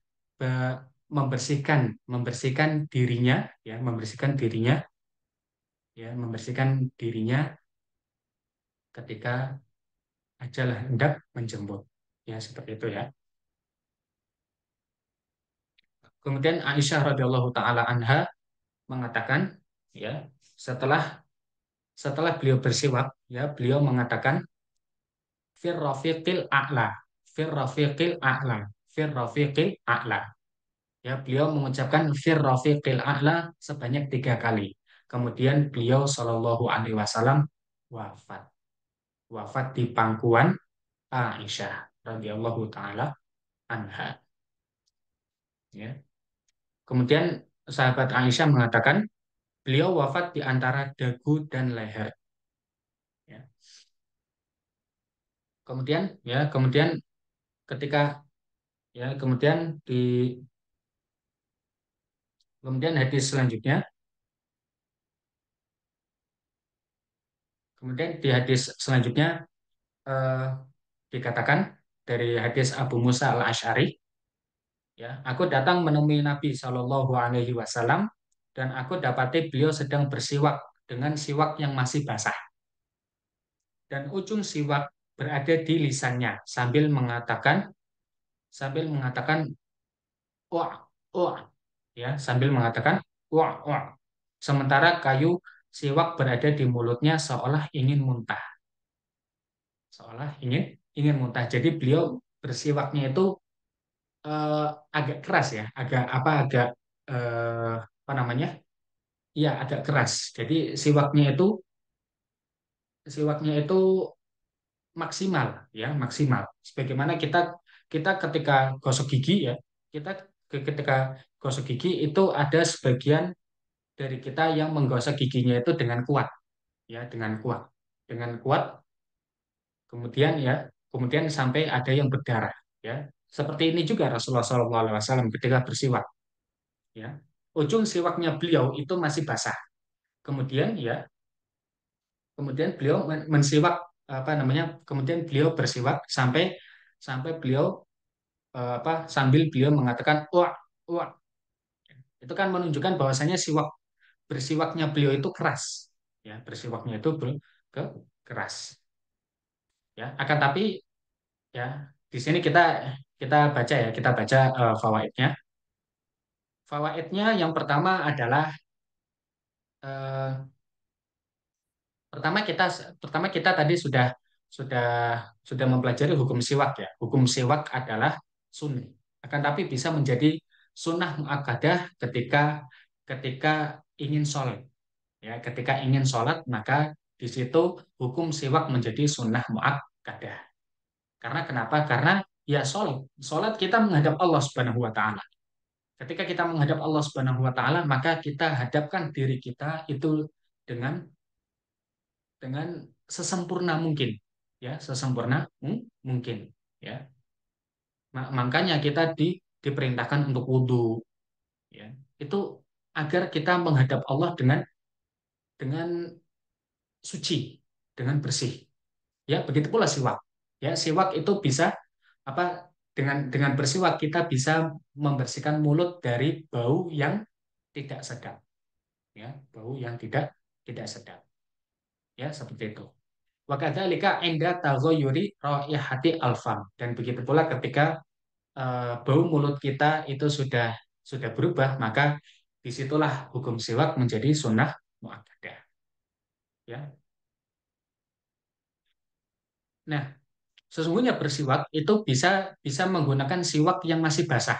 Membersihkan membersihkan dirinya, ya, membersihkan dirinya ketika ajal hendak menjemput. Ya, seperti itu ya. Kemudian Aisyah radhiyallahu taala anha mengatakan, ya, setelah setelah beliau bersiwak, ya, beliau mengatakan fir rafiqil a'la, fir rafiqil a'la, fir rafiqil a'la. Ya, beliau mengucapkan fir rafiqil a'la sebanyak 3 kali. Kemudian beliau Shallallahu Alaihi Wasallam wafat, wafat di pangkuan Aisyah radhiyallahu taala anha. Ya. Kemudian sahabat Aisyah mengatakan beliau wafat di antara dagu dan leher. Ya. Kemudian ketika kemudian hadis selanjutnya, di hadis selanjutnya eh, dikatakan dari hadis Abu Musa al-Asy'ari, ya, aku datang menemui Nabi Shallallahu Alaihi Wasallam dan aku dapati beliau sedang bersiwak dengan siwak yang masih basah dan ujung siwak berada di lisannya sambil mengatakan wah, wah, ya, sambil mengatakan wah, wah. Sementara kayu siwak berada di mulutnya seolah ingin muntah. Jadi beliau bersiwaknya itu eh, agak keras, ya, agak eh, apa namanya? Ya, agak keras. Jadi siwaknya itu maksimal, ya, maksimal. Sebagaimana kita kita ketika gosok gigi, ya, kita ketika gosok gigi itu ada sebagian dari kita yang menggosok giginya itu dengan kuat, ya, dengan kuat, kemudian sampai ada yang berdarah, ya. Seperti ini juga Rasulullah SAW ketika bersiwak, ya, ujung siwaknya beliau itu masih basah, kemudian beliau mensiwak, apa namanya, kemudian beliau bersiwak sampai sampai beliau, sambil beliau mengatakan wah, wah. Itu kan menunjukkan bahwasanya bersiwaknya beliau itu keras, ya, bersiwaknya itu ke keras, ya. Akan tapi, ya, di sini kita kita baca fawaidnya. Fawaidnya yang pertama adalah, eh, pertama kita tadi sudah sudah mempelajari hukum siwak, ya. Hukum siwak adalah sunnah. Akan tapi bisa menjadi sunnah muakkadah ketika ketika ingin sholat, ya. Ketika ingin sholat maka di situ hukum siwak menjadi sunnah muakkadah. Karena kenapa? Karena ya sholat kita menghadap Allah Subhanahu Wa Taala. Ketika kita menghadap Allah Subhanahu Wa Taala, maka kita hadapkan diri kita itu dengan dengan sesempurna mungkin, ya sesempurna mungkin, ya. Makanya kita diperintahkan untuk wudhu, ya. Itu agar kita menghadap Allah dengan suci, dengan bersih. Ya, begitu pula siwak. Ya, siwak itu bisa apa dengan bersiwak kita bisa membersihkan mulut dari bau yang tidak sedap. Ya, bau yang tidak sedap. Ya, seperti itu. Wa kadzalika inda taghayyuri raihati alfam. Dan begitu pula ketika bau mulut kita itu sudah berubah, maka disitulah hukum siwak menjadi sunnah muakkadah. Ya. Nah, sesungguhnya bersiwak itu bisa bisa menggunakan siwak yang masih basah,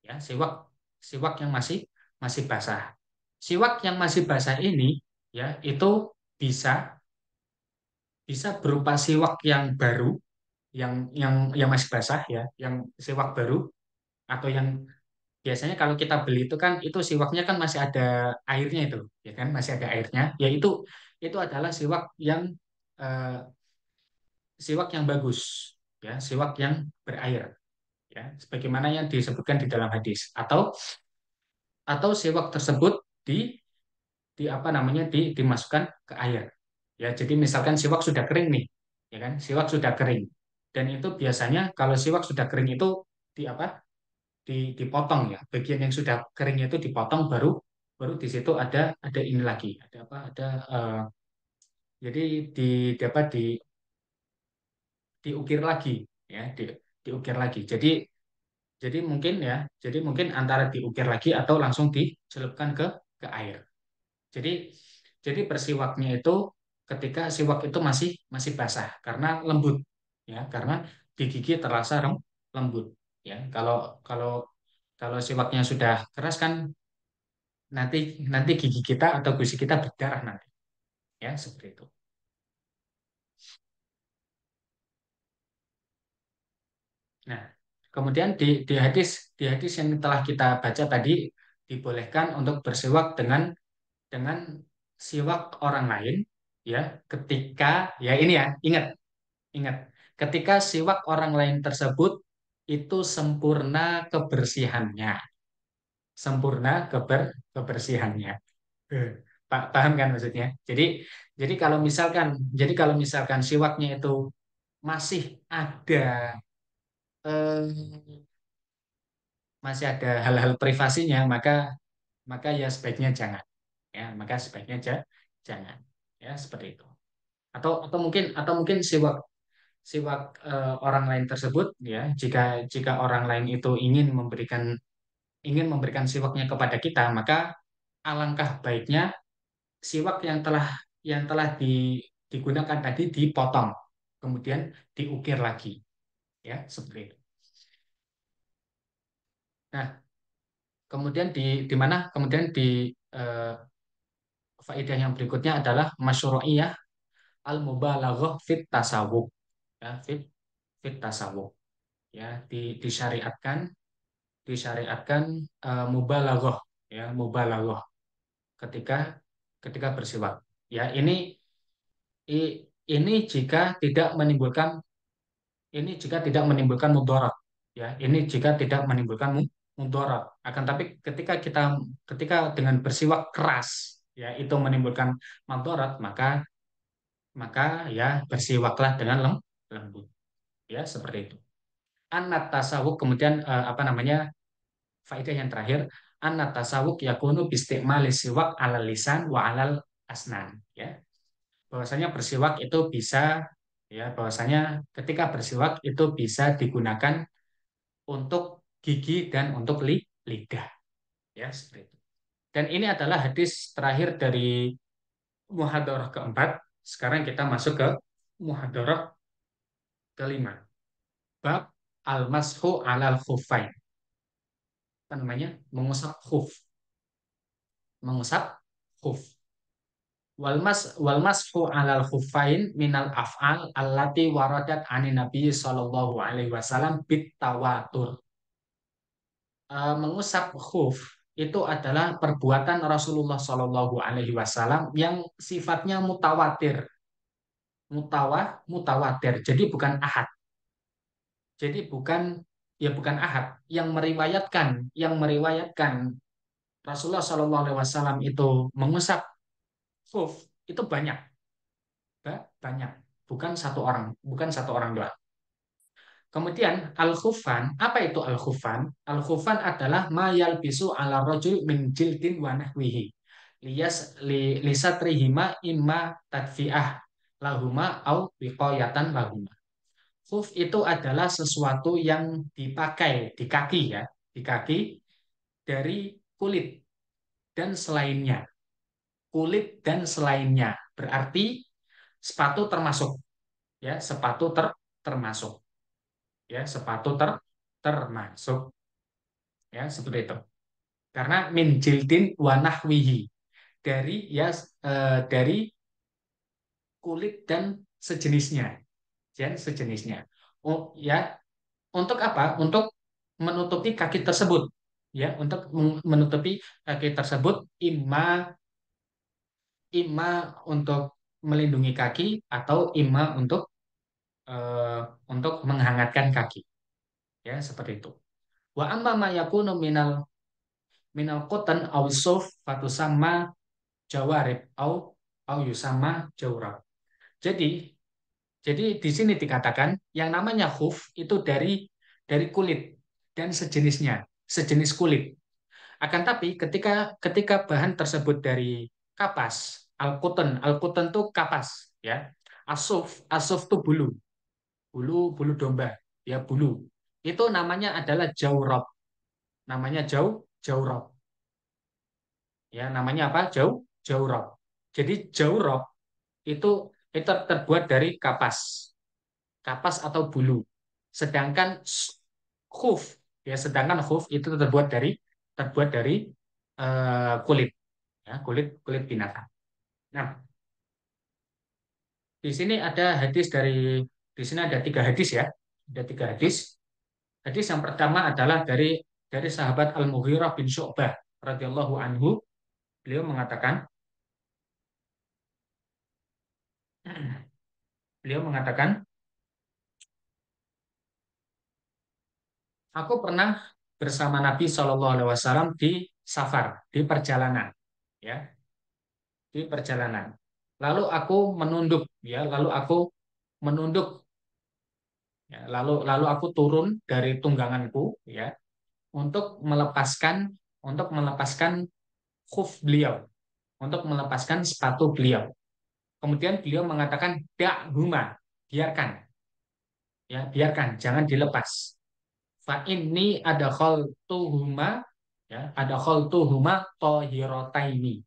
ya, siwak siwak yang masih masih basah. Siwak yang masih basah ini, ya, itu bisa bisa berupa siwak yang baru, yang masih basah, ya, yang siwak baru, atau yang biasanya kalau kita beli itu kan itu siwaknya kan masih ada airnya itu, ya kan, masih ada airnya, ya itu adalah eh, siwak yang bagus, ya, siwak yang berair, ya, sebagaimana yang disebutkan di dalam hadis, atau siwak tersebut di apa namanya dimasukkan ke air, ya, jadi misalkan siwak sudah kering nih, ya kan, siwak sudah kering, dan itu biasanya kalau siwak sudah kering itu di apa dipotong, ya, bagian yang sudah kering itu dipotong, baru baru di situ ada ini lagi, ada apa ada jadi dapat diukir lagi, ya, diukir lagi, jadi mungkin antara diukir lagi atau langsung dicelupkan ke air. Jadi jadi bersiwaknya itu ketika siwak itu masih masih basah karena lembut, ya, karena di gigi terasa lembut, ya. Kalau kalau kalau siwaknya sudah keras kan nanti nanti gigi kita atau gusi kita berdarah nanti, ya, seperti itu. Nah, kemudian di hadis yang telah kita baca tadi dibolehkan untuk bersiwak dengan siwak orang lain, ya, ketika, ya, ini, ya, ingat ingat ketika siwak orang lain tersebut itu sempurna kebersihannya. Eh, paham kan maksudnya? Jadi kalau misalkan siwaknya itu masih ada eh, masih ada hal-hal privasinya, maka maka ya sebaiknya jangan, ya, maka sebaiknya jangan, ya, seperti itu. Atau mungkin siwak siwak orang lain tersebut, ya, jika jika orang lain itu ingin memberikan siwaknya kepada kita, maka alangkah baiknya siwak yang telah digunakan tadi dipotong, kemudian diukir lagi, ya, seperti itu. Nah, kemudian di mana kemudian di eh, faedah yang berikutnya adalah masyru'iyah al-mubalaghah fit tasawuf, ya, fit tasawuf, ya, disyariatkan mubalaghah, ya, mubalaghah ketika ketika bersiwak, ya, ini jika tidak menimbulkan mudarat, ya, ini jika tidak menimbulkan mudarat, akan tapi ketika dengan bersiwak keras, ya, itu menimbulkan mudarat, maka maka ya bersiwaklah dengan lembut, ya, seperti itu. Anat tasawuf, kemudian apa namanya, faedah yang terakhir, anat tasawuf yakunu bistimali siwak alal lisan wa alal asnan, ya, bahwasanya bersiwak itu bisa, ya, bahwasanya ketika bersiwak itu bisa digunakan untuk gigi dan untuk lidah, ya, seperti itu. Dan ini adalah hadis terakhir dari muhadharah keempat. Sekarang kita masuk ke muhadharah kelima, bab al-mashu alal khufain, apa namanya, mengusap khuf, mengusap khuf. wal mashu alal khuffain minal af'al allati waradat anin nabi sallallahu alaihi wasallam bit tawatur. Mengusap khuf itu adalah perbuatan Rasulullah Shallallahu Alaihi Wasallam yang sifatnya mutawatir, mutawatir. Jadi bukan ahad. Jadi bukan ahad yang meriwayatkan Rasulullah Shallallahu Alaihi Wasallam itu mengusap khuf itu banyak, banyak. Bukan satu orang doang. Kemudian al-khufan, apa itu al-khufan? Al-khufan adalah ma yalbisu ala rajul min jildin wa nahwihi. Lisatrihima imma tadfi'ah lahuma au wiqayatan lahuma. Khuf itu adalah sesuatu yang dipakai di kaki ya, di kaki dari kulit dan selainnya. Kulit dan selainnya. Berarti sepatu termasuk ya, termasuk ya, termasuk ya seperti itu. Karena min jildin wa nahwihi dari ya dari kulit dan sejenisnya, dan sejenisnya. Oh ya, untuk apa? Untuk menutupi kaki tersebut, ya, untuk menutupi kaki tersebut, imma untuk melindungi kaki atau imma eh, untuk menghangatkan kaki, ya seperti itu. Wa amma ma yakunu minal qatan aw suf fatusamma jawarib au yusama jawrab. Jadi jadi di sini dikatakan yang namanya khuf itu dari kulit dan sejenisnya, sejenis kulit. Akan tapi ketika ketika bahan tersebut dari kapas, al-qutn itu kapas, ya. Asuf itu bulu domba, ya bulu. Itu namanya adalah jawrab. Namanya jawrab. Ya, namanya apa? Jawrab. Jadi jawrab itu terbuat dari kapas, atau bulu. Sedangkan khuf, ya, sedangkan khuf itu terbuat dari kulit, ya, kulit binatang. Nah, di sini ada di sini ada 3 hadis ya, ada 3 hadis. Hadis yang pertama adalah dari sahabat Al-Mughirah bin Syu'bah radhiyallahu anhu. Beliau mengatakan, beliau mengatakan, aku pernah bersama Nabi Shallallahu Alaihi Wasallam di safar, di perjalanan, ya, di perjalanan. Lalu aku menunduk, ya, menunduk, ya, lalu aku turun dari tungganganku, ya, untuk melepaskan khuf beliau, untuk melepaskan sepatu beliau. Kemudian beliau mengatakan, da'huma, biarkan, ya, biarkan, jangan dilepas. Fa ini ada khaltuhuma, ya, ada khaltuhuma tohirotaini.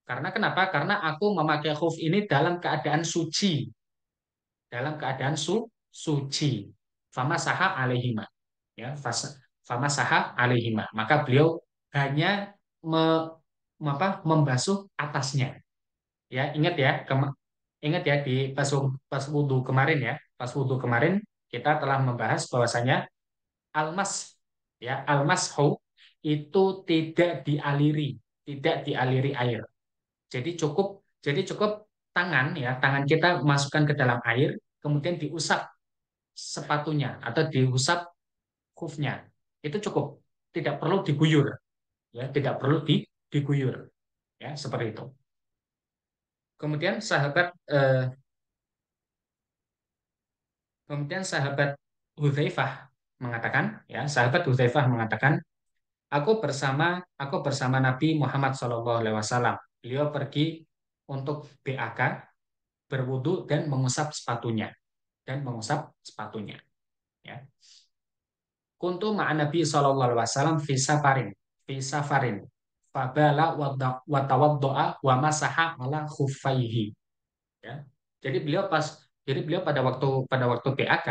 Karena kenapa? Karena aku memakai khuf ini dalam keadaan suci, dalam keadaan suci. Fama saha alaihima, ya, fama saha alaihima. Maka beliau hanya membasuh atasnya. Ya, ingat ya di pas wudhu kemarin ya, pas wudhu kemarin kita telah membahas bahwasanya almas, ya, almashu itu tidak dialiri air. Jadi cukup tangan, ya, tangan kita masukkan ke dalam air, kemudian diusap sepatunya atau diusap khufnya. Itu cukup, tidak perlu diguyur, ya, tidak perlu diguyur, ya, seperti itu. Kemudian sahabat Hudzaifah mengatakan, ya, sahabat Hudzaifah mengatakan, aku bersama Nabi Muhammad SAW. Beliau pergi untuk BAK, berwudu dan mengusap sepatunya, ya. Kuntu ma'an Nabi SAW fi safarin fabala wa tawaddoa wa masaha ala khuffaihi, ya. Jadi beliau pas jadi beliau pada waktu PAK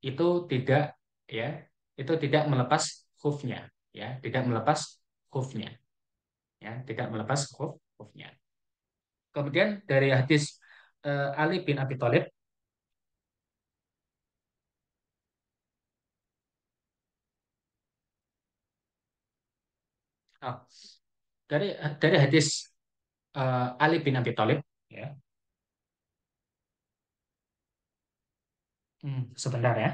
itu tidak, ya, itu tidak melepas khufnya, ya, tidak melepas khufnya, ya, tidak melepas khufnya. Kemudian dari hadis Ali bin Abi Thalib, oh, dari dari hadis Ali bin Abi Thalib, ya, sebentar ya.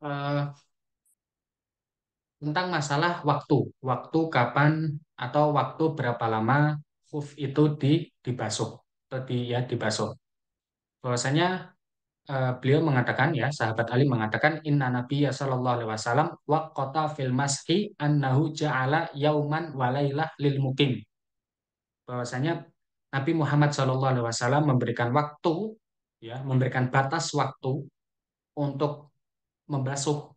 Eh, tentang masalah waktu, waktu kapan atau waktu berapa lama khuf itu dibasuh atau dibasuh. Bahwasanya beliau mengatakan ya, sahabat Ali mengatakan inna Nabiya sallallahu alaihi wasallam waqata fil mashi annahu ja'ala yauman walailah lil mukim. Bahwasanya Nabi Muhammad sallallahu alaihi wasallam memberikan waktu, ya, memberikan batas waktu untuk membasuh,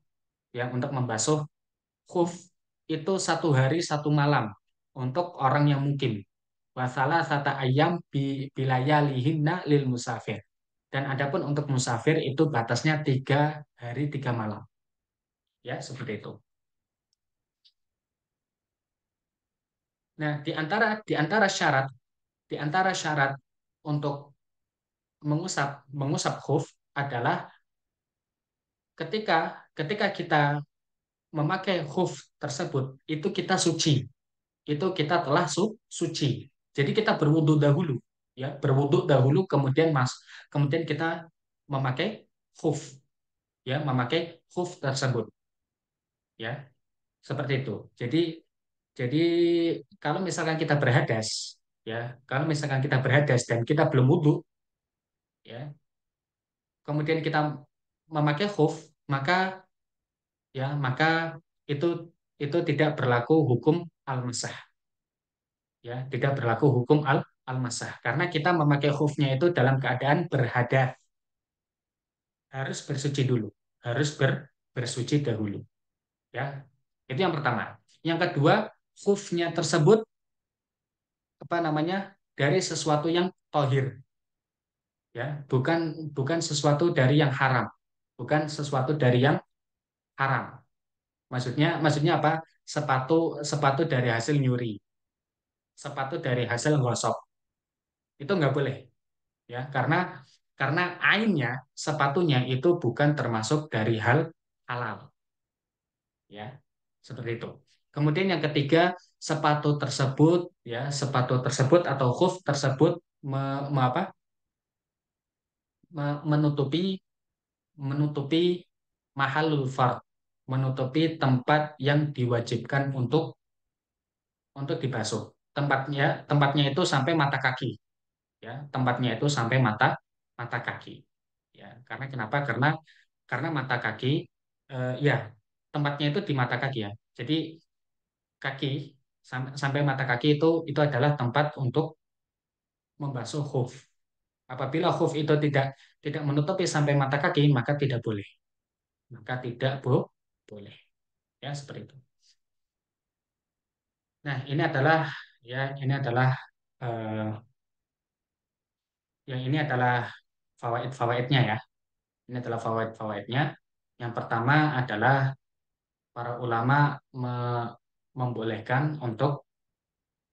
ya, untuk membasuh khuf itu 1 hari 1 malam untuk orang yang mukim. Wasala sata ayam bilayalihinna lil musafir. Dan adapun untuk musafir itu batasnya 3 hari 3 malam. Ya, seperti itu. Nah, di antara syarat untuk mengusap mengusap khuf adalah ketika ketika kita memakai khuf tersebut itu kita suci. Itu kita telah suci. Jadi kita berwudu dahulu, ya, berwudu dahulu kemudian kita memakai khuf, ya, memakai khuf tersebut, ya, seperti itu. Jadi kalau misalkan kita berhadas, ya, kalau misalkan kita berhadas dan kita belum wudu, ya, kemudian kita memakai khuf, maka maka itu tidak berlaku hukum al-masah, ya, tidak berlaku hukum al-masah karena kita memakai khufnya itu dalam keadaan berhadas, harus bersuci dulu, harus bersuci dahulu, ya. Itu yang pertama. Yang kedua, khufnya tersebut apa namanya, dari sesuatu yang tohir, ya, bukan bukan sesuatu dari yang haram, bukan sesuatu dari yang haram. Maksudnya apa? Sepatu sepatu dari hasil nyuri, sepatu dari hasil gosok, itu nggak boleh, ya, karena ainnya sepatunya itu bukan termasuk dari hal halal, ya, seperti itu. Kemudian yang ketiga, sepatu tersebut atau khuf tersebut apa, menutupi menutupi mahalul fard, menutupi tempat yang diwajibkan untuk dibasuh. Tempatnya itu sampai mata kaki, ya, tempatnya itu sampai mata mata kaki, ya. Karena kenapa? Karena mata kaki, ya, tempatnya itu di mata kaki, ya. Jadi kaki sampai mata kaki itu adalah tempat untuk membasuh khuf. Apabila khuf itu tidak tidak menutupi sampai mata kaki, maka tidak boleh. Maka tidak boleh. Ya, seperti itu. Nah, ini adalah eh, ini adalah fawaid-fawaidnya, ya. Ini adalah fawaid-fawaidnya. Yang pertama adalah para ulama membolehkan untuk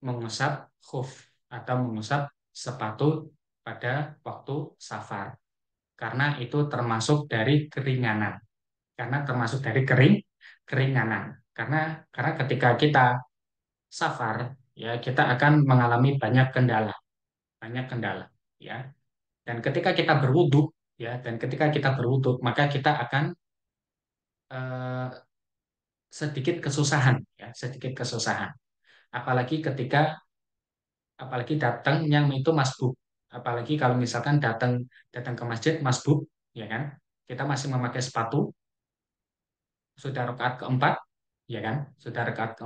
mengusap khuf atau mengusap sepatu pada waktu safar karena itu termasuk dari keringanan. Karena termasuk dari keringanan. Karena ketika kita safar, ya, kita akan mengalami banyak kendala, ya. Dan ketika kita berwudu, maka kita akan eh, sedikit kesusahan, ya, sedikit kesusahan. Apalagi apalagi datang yang itu masbuk. Apalagi kalau misalkan datang datang ke masjid masbuk, ya kan? Kita masih memakai sepatu, sudah rakaat keempat, ya kan? Sudah rakaat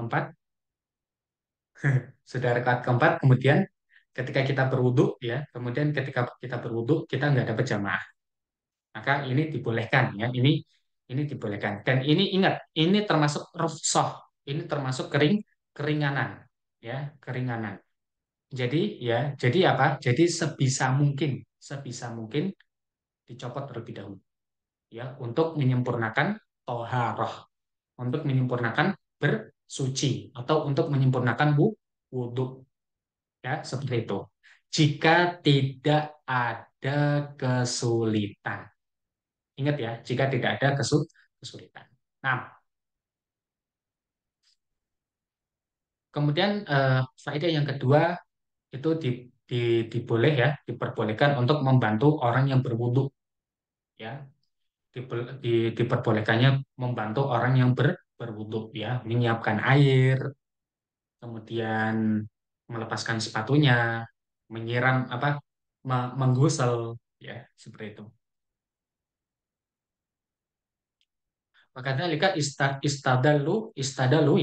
keempat, kemudian ketika kita berwudu kita nggak dapat jamaah, maka ini dibolehkan, ya, ini dibolehkan. Dan ini, ingat, ini termasuk rukhsah, ini termasuk keringanan, ya, keringanan. jadi apa? Jadi sebisa mungkin dicopot terlebih dahulu ya untuk menyempurnakan toharoh, untuk menyempurnakan bersuci atau untuk menyempurnakan wudhu ya seperti itu. Jika tidak ada kesulitan, ingat ya, jika tidak ada kesulitan. Nah, kemudian faedah yang kedua itu diboleh ya, diperbolehkan untuk membantu orang yang berwudhu ya, diperbolehkannya membantu orang yang berwudhu ya, menyiapkan air, kemudian melepaskan sepatunya, menyiram apa, menggusel ya, seperti itu. Makanya lika istadalu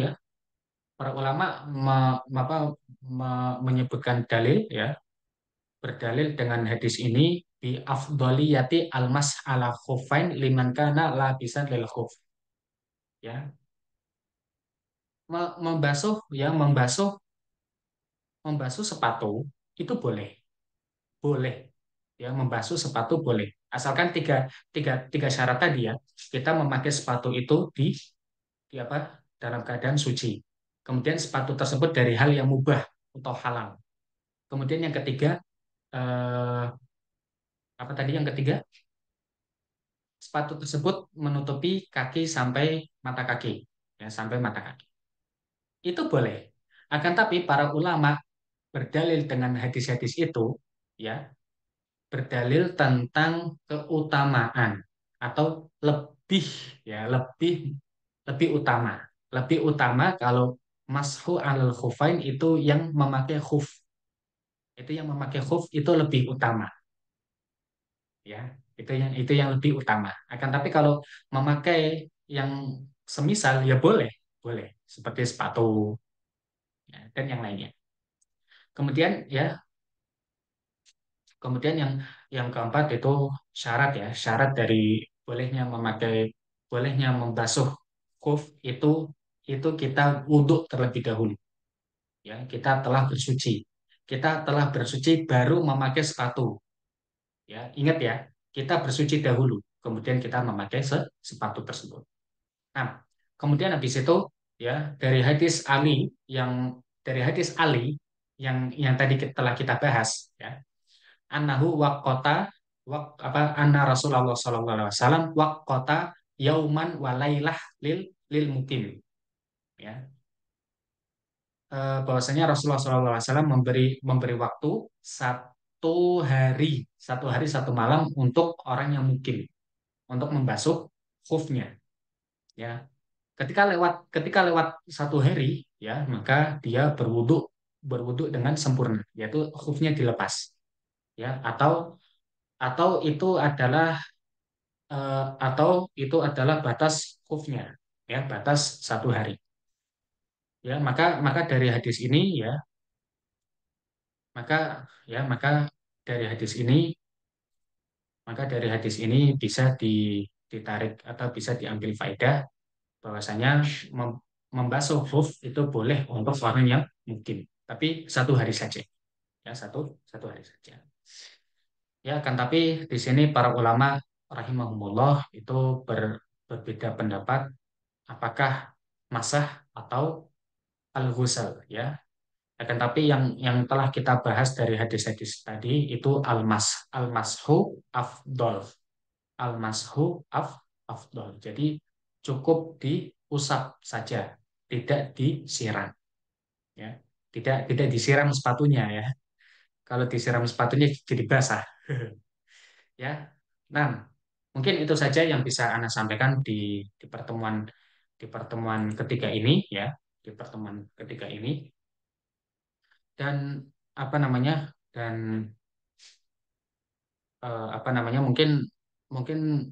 ya, para ulama menyebutkan dalil ya, berdalil dengan hadis ini bi afdoliyati almas ala khufain liman kana labisan lil khuf ya, membasuh ya, membasuh sepatu itu boleh ya, membasuh sepatu boleh asalkan tiga syarat tadi ya, kita memakai sepatu itu di apa, dalam keadaan suci, kemudian sepatu tersebut dari hal yang mubah atau halal, kemudian yang ketiga eh, apa tadi yang ketiga, sepatu tersebut menutupi kaki sampai mata kaki ya, sampai mata kaki itu boleh, akan tapi para ulama berdalil dengan hadis-hadis itu ya, berdalil tentang keutamaan atau lebih ya, lebih utama, lebih utama kalau mashu alal khufain itu yang memakai khuf, itu yang memakai khuf itu lebih utama ya, itu yang lebih utama, akan tapi kalau memakai yang semisal ya boleh, boleh seperti sepatu ya, dan yang lainnya. Kemudian ya, kemudian yang keempat itu syarat ya, syarat dari bolehnya membasuh khuf itu kita wudhu terlebih dahulu ya, kita telah bersuci. Kita telah bersuci baru memakai sepatu ya. Ingat ya, kita bersuci dahulu, kemudian kita memakai sepatu tersebut. Nah, kemudian habis itu ya, dari hadis Ali yang tadi telah kita bahas ya, annahu waqata apa anna Rasulullah sallallahu alaihi wasallam waqata yauman walailah lil mukim ya. Bahwasanya Rasulullah sallallahu alaihi wasallam memberi waktu satu hari satu malam untuk orang yang mukim untuk membasuh khufnya ya. Ketika lewat satu hari ya, maka dia berwudu dengan sempurna, yaitu khufnya dilepas ya, atau itu adalah batas khufnya ya, batas satu hari ya, maka dari hadis ini ya, maka maka dari hadis ini bisa ditarik atau bisa diambil faedah bahwasanya membasuh khuf itu boleh untuk orang yang mungkin, tapi satu hari saja ya, satu hari saja ya, kan tapi di sini para ulama rahimahumullah itu berbeda pendapat apakah masah atau al-ghusal ya. Akan tapi yang telah kita bahas dari hadis-hadis tadi itu al-mashu afdol. Al-mashu afdol. Jadi cukup diusap saja, tidak disiram ya. Tidak disiram sepatunya ya. Kalau disiram sepatunya jadi basah. Ya. Nah, mungkin itu saja yang bisa Anda sampaikan di pertemuan ketiga ini ya, di pertemuan ketiga ini. Dan apa namanya, dan apa namanya, mungkin mungkin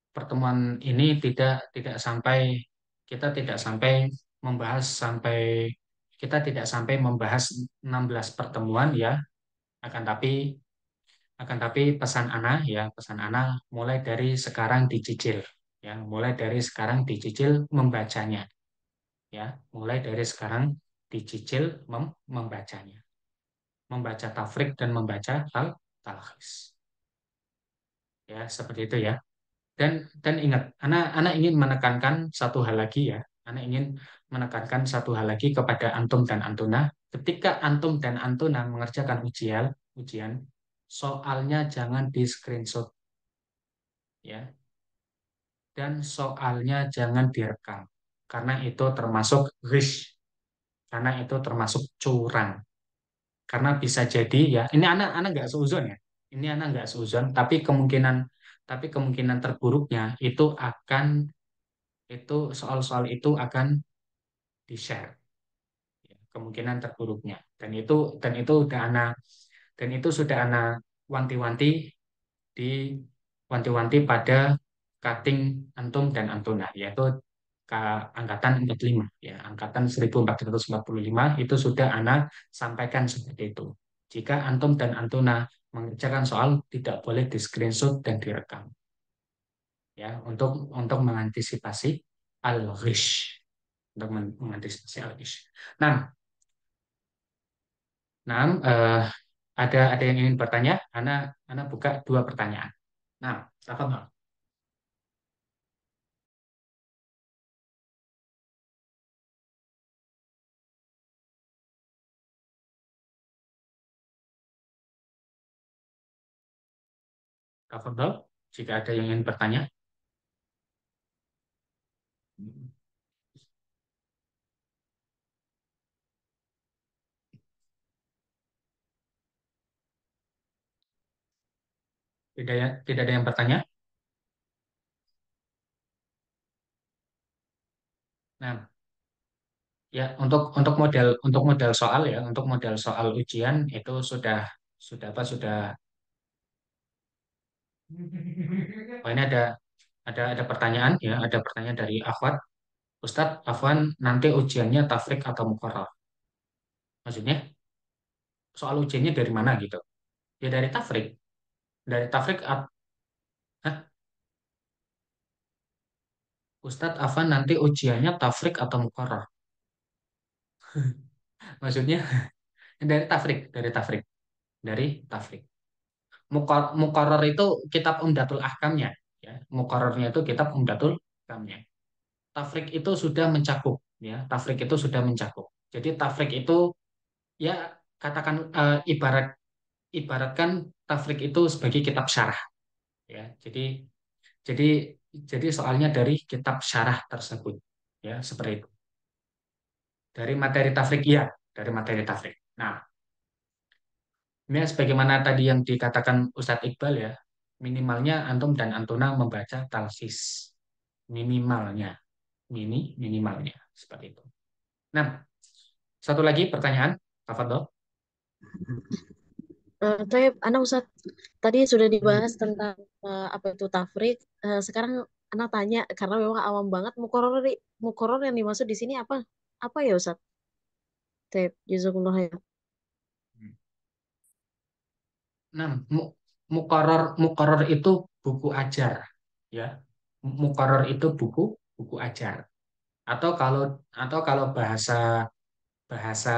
pertemuan ini tidak sampai kita tidak sampai membahas sampai kita tidak sampai membahas 16 pertemuan ya, akan tapi pesan Ana mulai dari sekarang dicicil ya, mulai dari sekarang dicicil membacanya ya, mulai dari sekarang dicicil membacanya. membaca tafrik dan membaca talkhis. Ya, seperti itu ya. Dan ingat, anak ingin menekankan satu hal lagi ya. Anak ingin menekankan satu hal lagi kepada antum dan antuna. Ketika antum dan antuna mengerjakan ujian, soalnya jangan di screenshot ya, dan soalnya jangan direkam karena itu termasuk ghish, karena itu termasuk curang. Karena bisa jadi ya, ini anak-anak nggak seuzon ya. Ini anak nggak seuzon, tapi kemungkinan terburuknya itu soal-soal itu akan di-share, ya, kemungkinan terburuknya. Dan itu sudah anak wanti-wanti di wanti-wanti pada cutting antum dan antuna, yaitu angkatan 45 ya, angkatan 1445 itu sudah anak sampaikan seperti itu. Jika antum dan antuna mengerjakan soal tidak boleh di screenshot dan direkam ya, untuk mengantisipasi al-ghish, mengantisipasi al-ghish. Nah, nah ada yang ingin bertanya? Ana buka dua pertanyaan. Nah, apa Tafadhol, jika ada yang ingin bertanya. Tidak ada yang bertanya. Nah, ya untuk model soal ujian itu sudah apa oh, ini ada pertanyaan ya, ada pertanyaan dari Afwan. Ustadz, Afwan, nanti ujiannya tafrik atau muqarrar? Maksudnya soal ujiannya dari mana gitu? Ya dari tafrik. Dari tafrik hah? Ustadz, Afwan, nanti ujiannya tafrik atau muqarrar? Maksudnya dari tafrik. Muqarrar itu kitab Umdatul Ahkamnya ya. Muqarrarnya itu kitab Umdatul Ahkamnya. Tafrik itu sudah mencakup ya. Tafrik itu sudah mencakup. Jadi tafrik itu ya katakan ibaratkan tafrik itu sebagai kitab syarah ya. Jadi jadi soalnya dari kitab syarah tersebut ya, seperti itu. Dari materi tafrik ya, dari materi tafrik. Nah, ini sebagaimana tadi yang dikatakan Ustadz Iqbal ya, minimalnya antum dan antuna membaca talsis. Minimalnya, minimalnya seperti itu. Nah, satu lagi pertanyaan, Tafadhol. Saya, Anak Ustaz, tadi sudah dibahas tentang apa itu tafrik. Sekarang Anak tanya karena memang awam banget mukoror yang dimaksud di sini apa? Apa ya Ustaz? Tep, jazakumullah ya. Nah, mukoror itu buku ajar, ya. Mukoror itu buku buku ajar. Atau kalau bahasa bahasa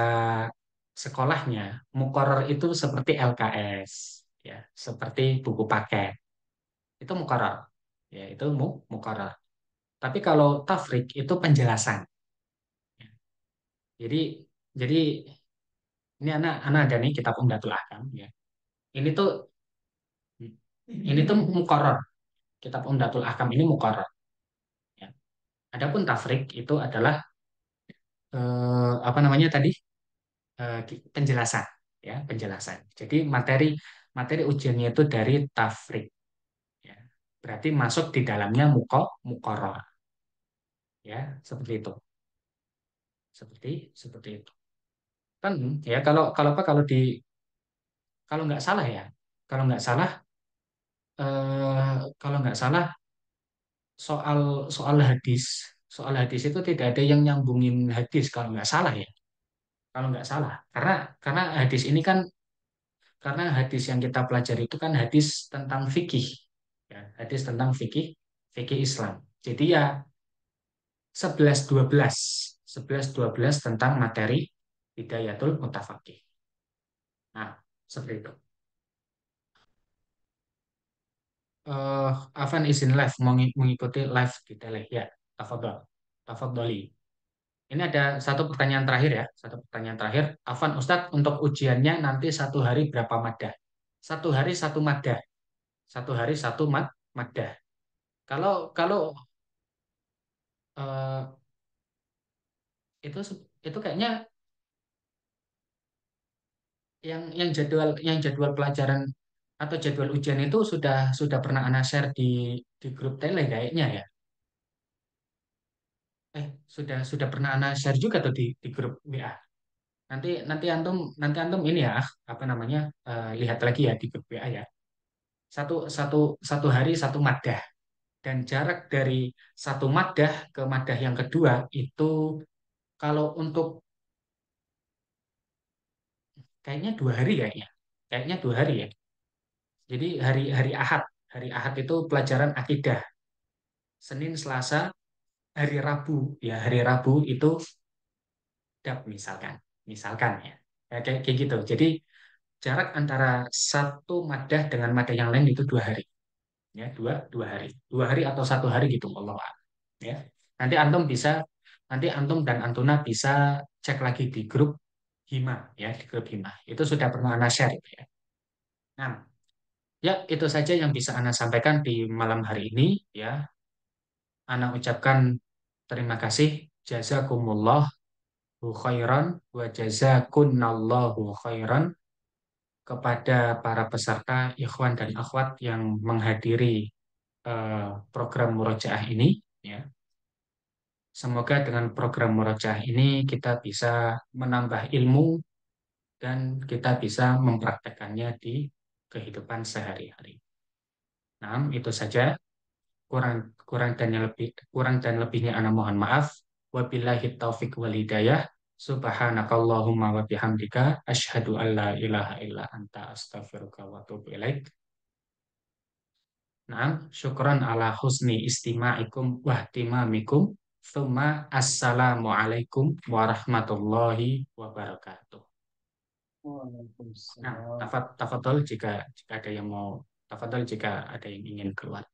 sekolahnya, mukoror itu seperti LKS, ya, seperti buku paket. Itu mukoror, ya, itu mukoror. Tapi kalau tafrik itu penjelasan. Ya. Jadi jadi ini anak ada nih kitab Umdatul Ahkam, ya. Ini tuh ini tuh mukoror. Kitab Umdatul Ahkam ini mukoror. Ya. Adapun tafrik itu adalah apa namanya tadi, penjelasan, ya, penjelasan. Jadi materi materi ujiannya itu dari tafrik, ya. Berarti masuk di dalamnya mukoror, ya, seperti itu, seperti itu. Kan ya kalau kalau apa kalau nggak salah ya, kalau nggak salah kalau nggak salah soal soal hadis itu tidak ada yang nyambungin hadis kalau nggak salah ya, kalau nggak salah, karena hadis ini kan, karena hadis yang kita pelajari itu kan hadis tentang fikih, ya, hadis tentang fikih fikih Islam. Jadi ya 11-12 tentang materi Hidayatul Mutafaqih. Nah, Seperti itu. Eh, Afan izin live mengikuti live di tele ya. Tafadhol. Tafadholi. Ini ada satu pertanyaan terakhir ya. Satu pertanyaan terakhir. Afan Ustadz, untuk ujiannya nanti satu hari berapa madah? Satu hari satu madah. Satu hari satu madah. Kalau kalau eh, itu itu kayaknya yang jadwal pelajaran atau jadwal ujian itu sudah pernah Ana share di grup tele kayaknya ya. Sudah pernah Ana share juga tuh di grup WA. Nanti nanti antum ini ya, apa namanya, lihat lagi ya di grup WA ya. Satu satu satu hari satu madah, dan jarak dari satu madah ke madah yang kedua itu kalau untuk kayaknya 2 hari kayaknya. Kayaknya 2 hari ya. Jadi hari hari Ahad itu pelajaran akidah. Senin, Selasa, hari Rabu ya, hari Rabu itu dap misalkan, misalkan ya. Kayak gitu. Jadi jarak antara satu madah dengan madah yang lain itu 2 hari. Ya, dua hari, 2 hari atau satu hari gitu, Allah a'lam. Ya. Nanti antum bisa, nanti antum dan Antuna bisa cek lagi di grup Hima ya, di grup Hima. Itu sudah pernah Ana share itu ya. Nah, ya itu saja yang bisa Ana sampaikan di malam hari ini ya. Ana ucapkan terima kasih, jazakumullahu khairan wa jazakunallahu khairan kepada para peserta ikhwan dan akhwat yang menghadiri program murojaah ini ya. Semoga dengan program murojaah ini kita bisa menambah ilmu dan kita bisa mempraktekannya di kehidupan sehari-hari. Nah, itu saja. Kurang kurang dan lebihnya ana mohon maaf. Wabillahi taufik wal hidayah. Subhanakallahumma wa bihamdika asyhadu an la ilaha illa anta astaghfiruka wa atubu ilaik. Naam, syukran ala husni istima'ikum wa ihtimamikum. Tsumma assalamu alaikum warahmatullahi wabarakatuh. Nah, Waalaikumsalam. tafadhol jika ada yang mau tafadhol jika ada yang ingin keluar.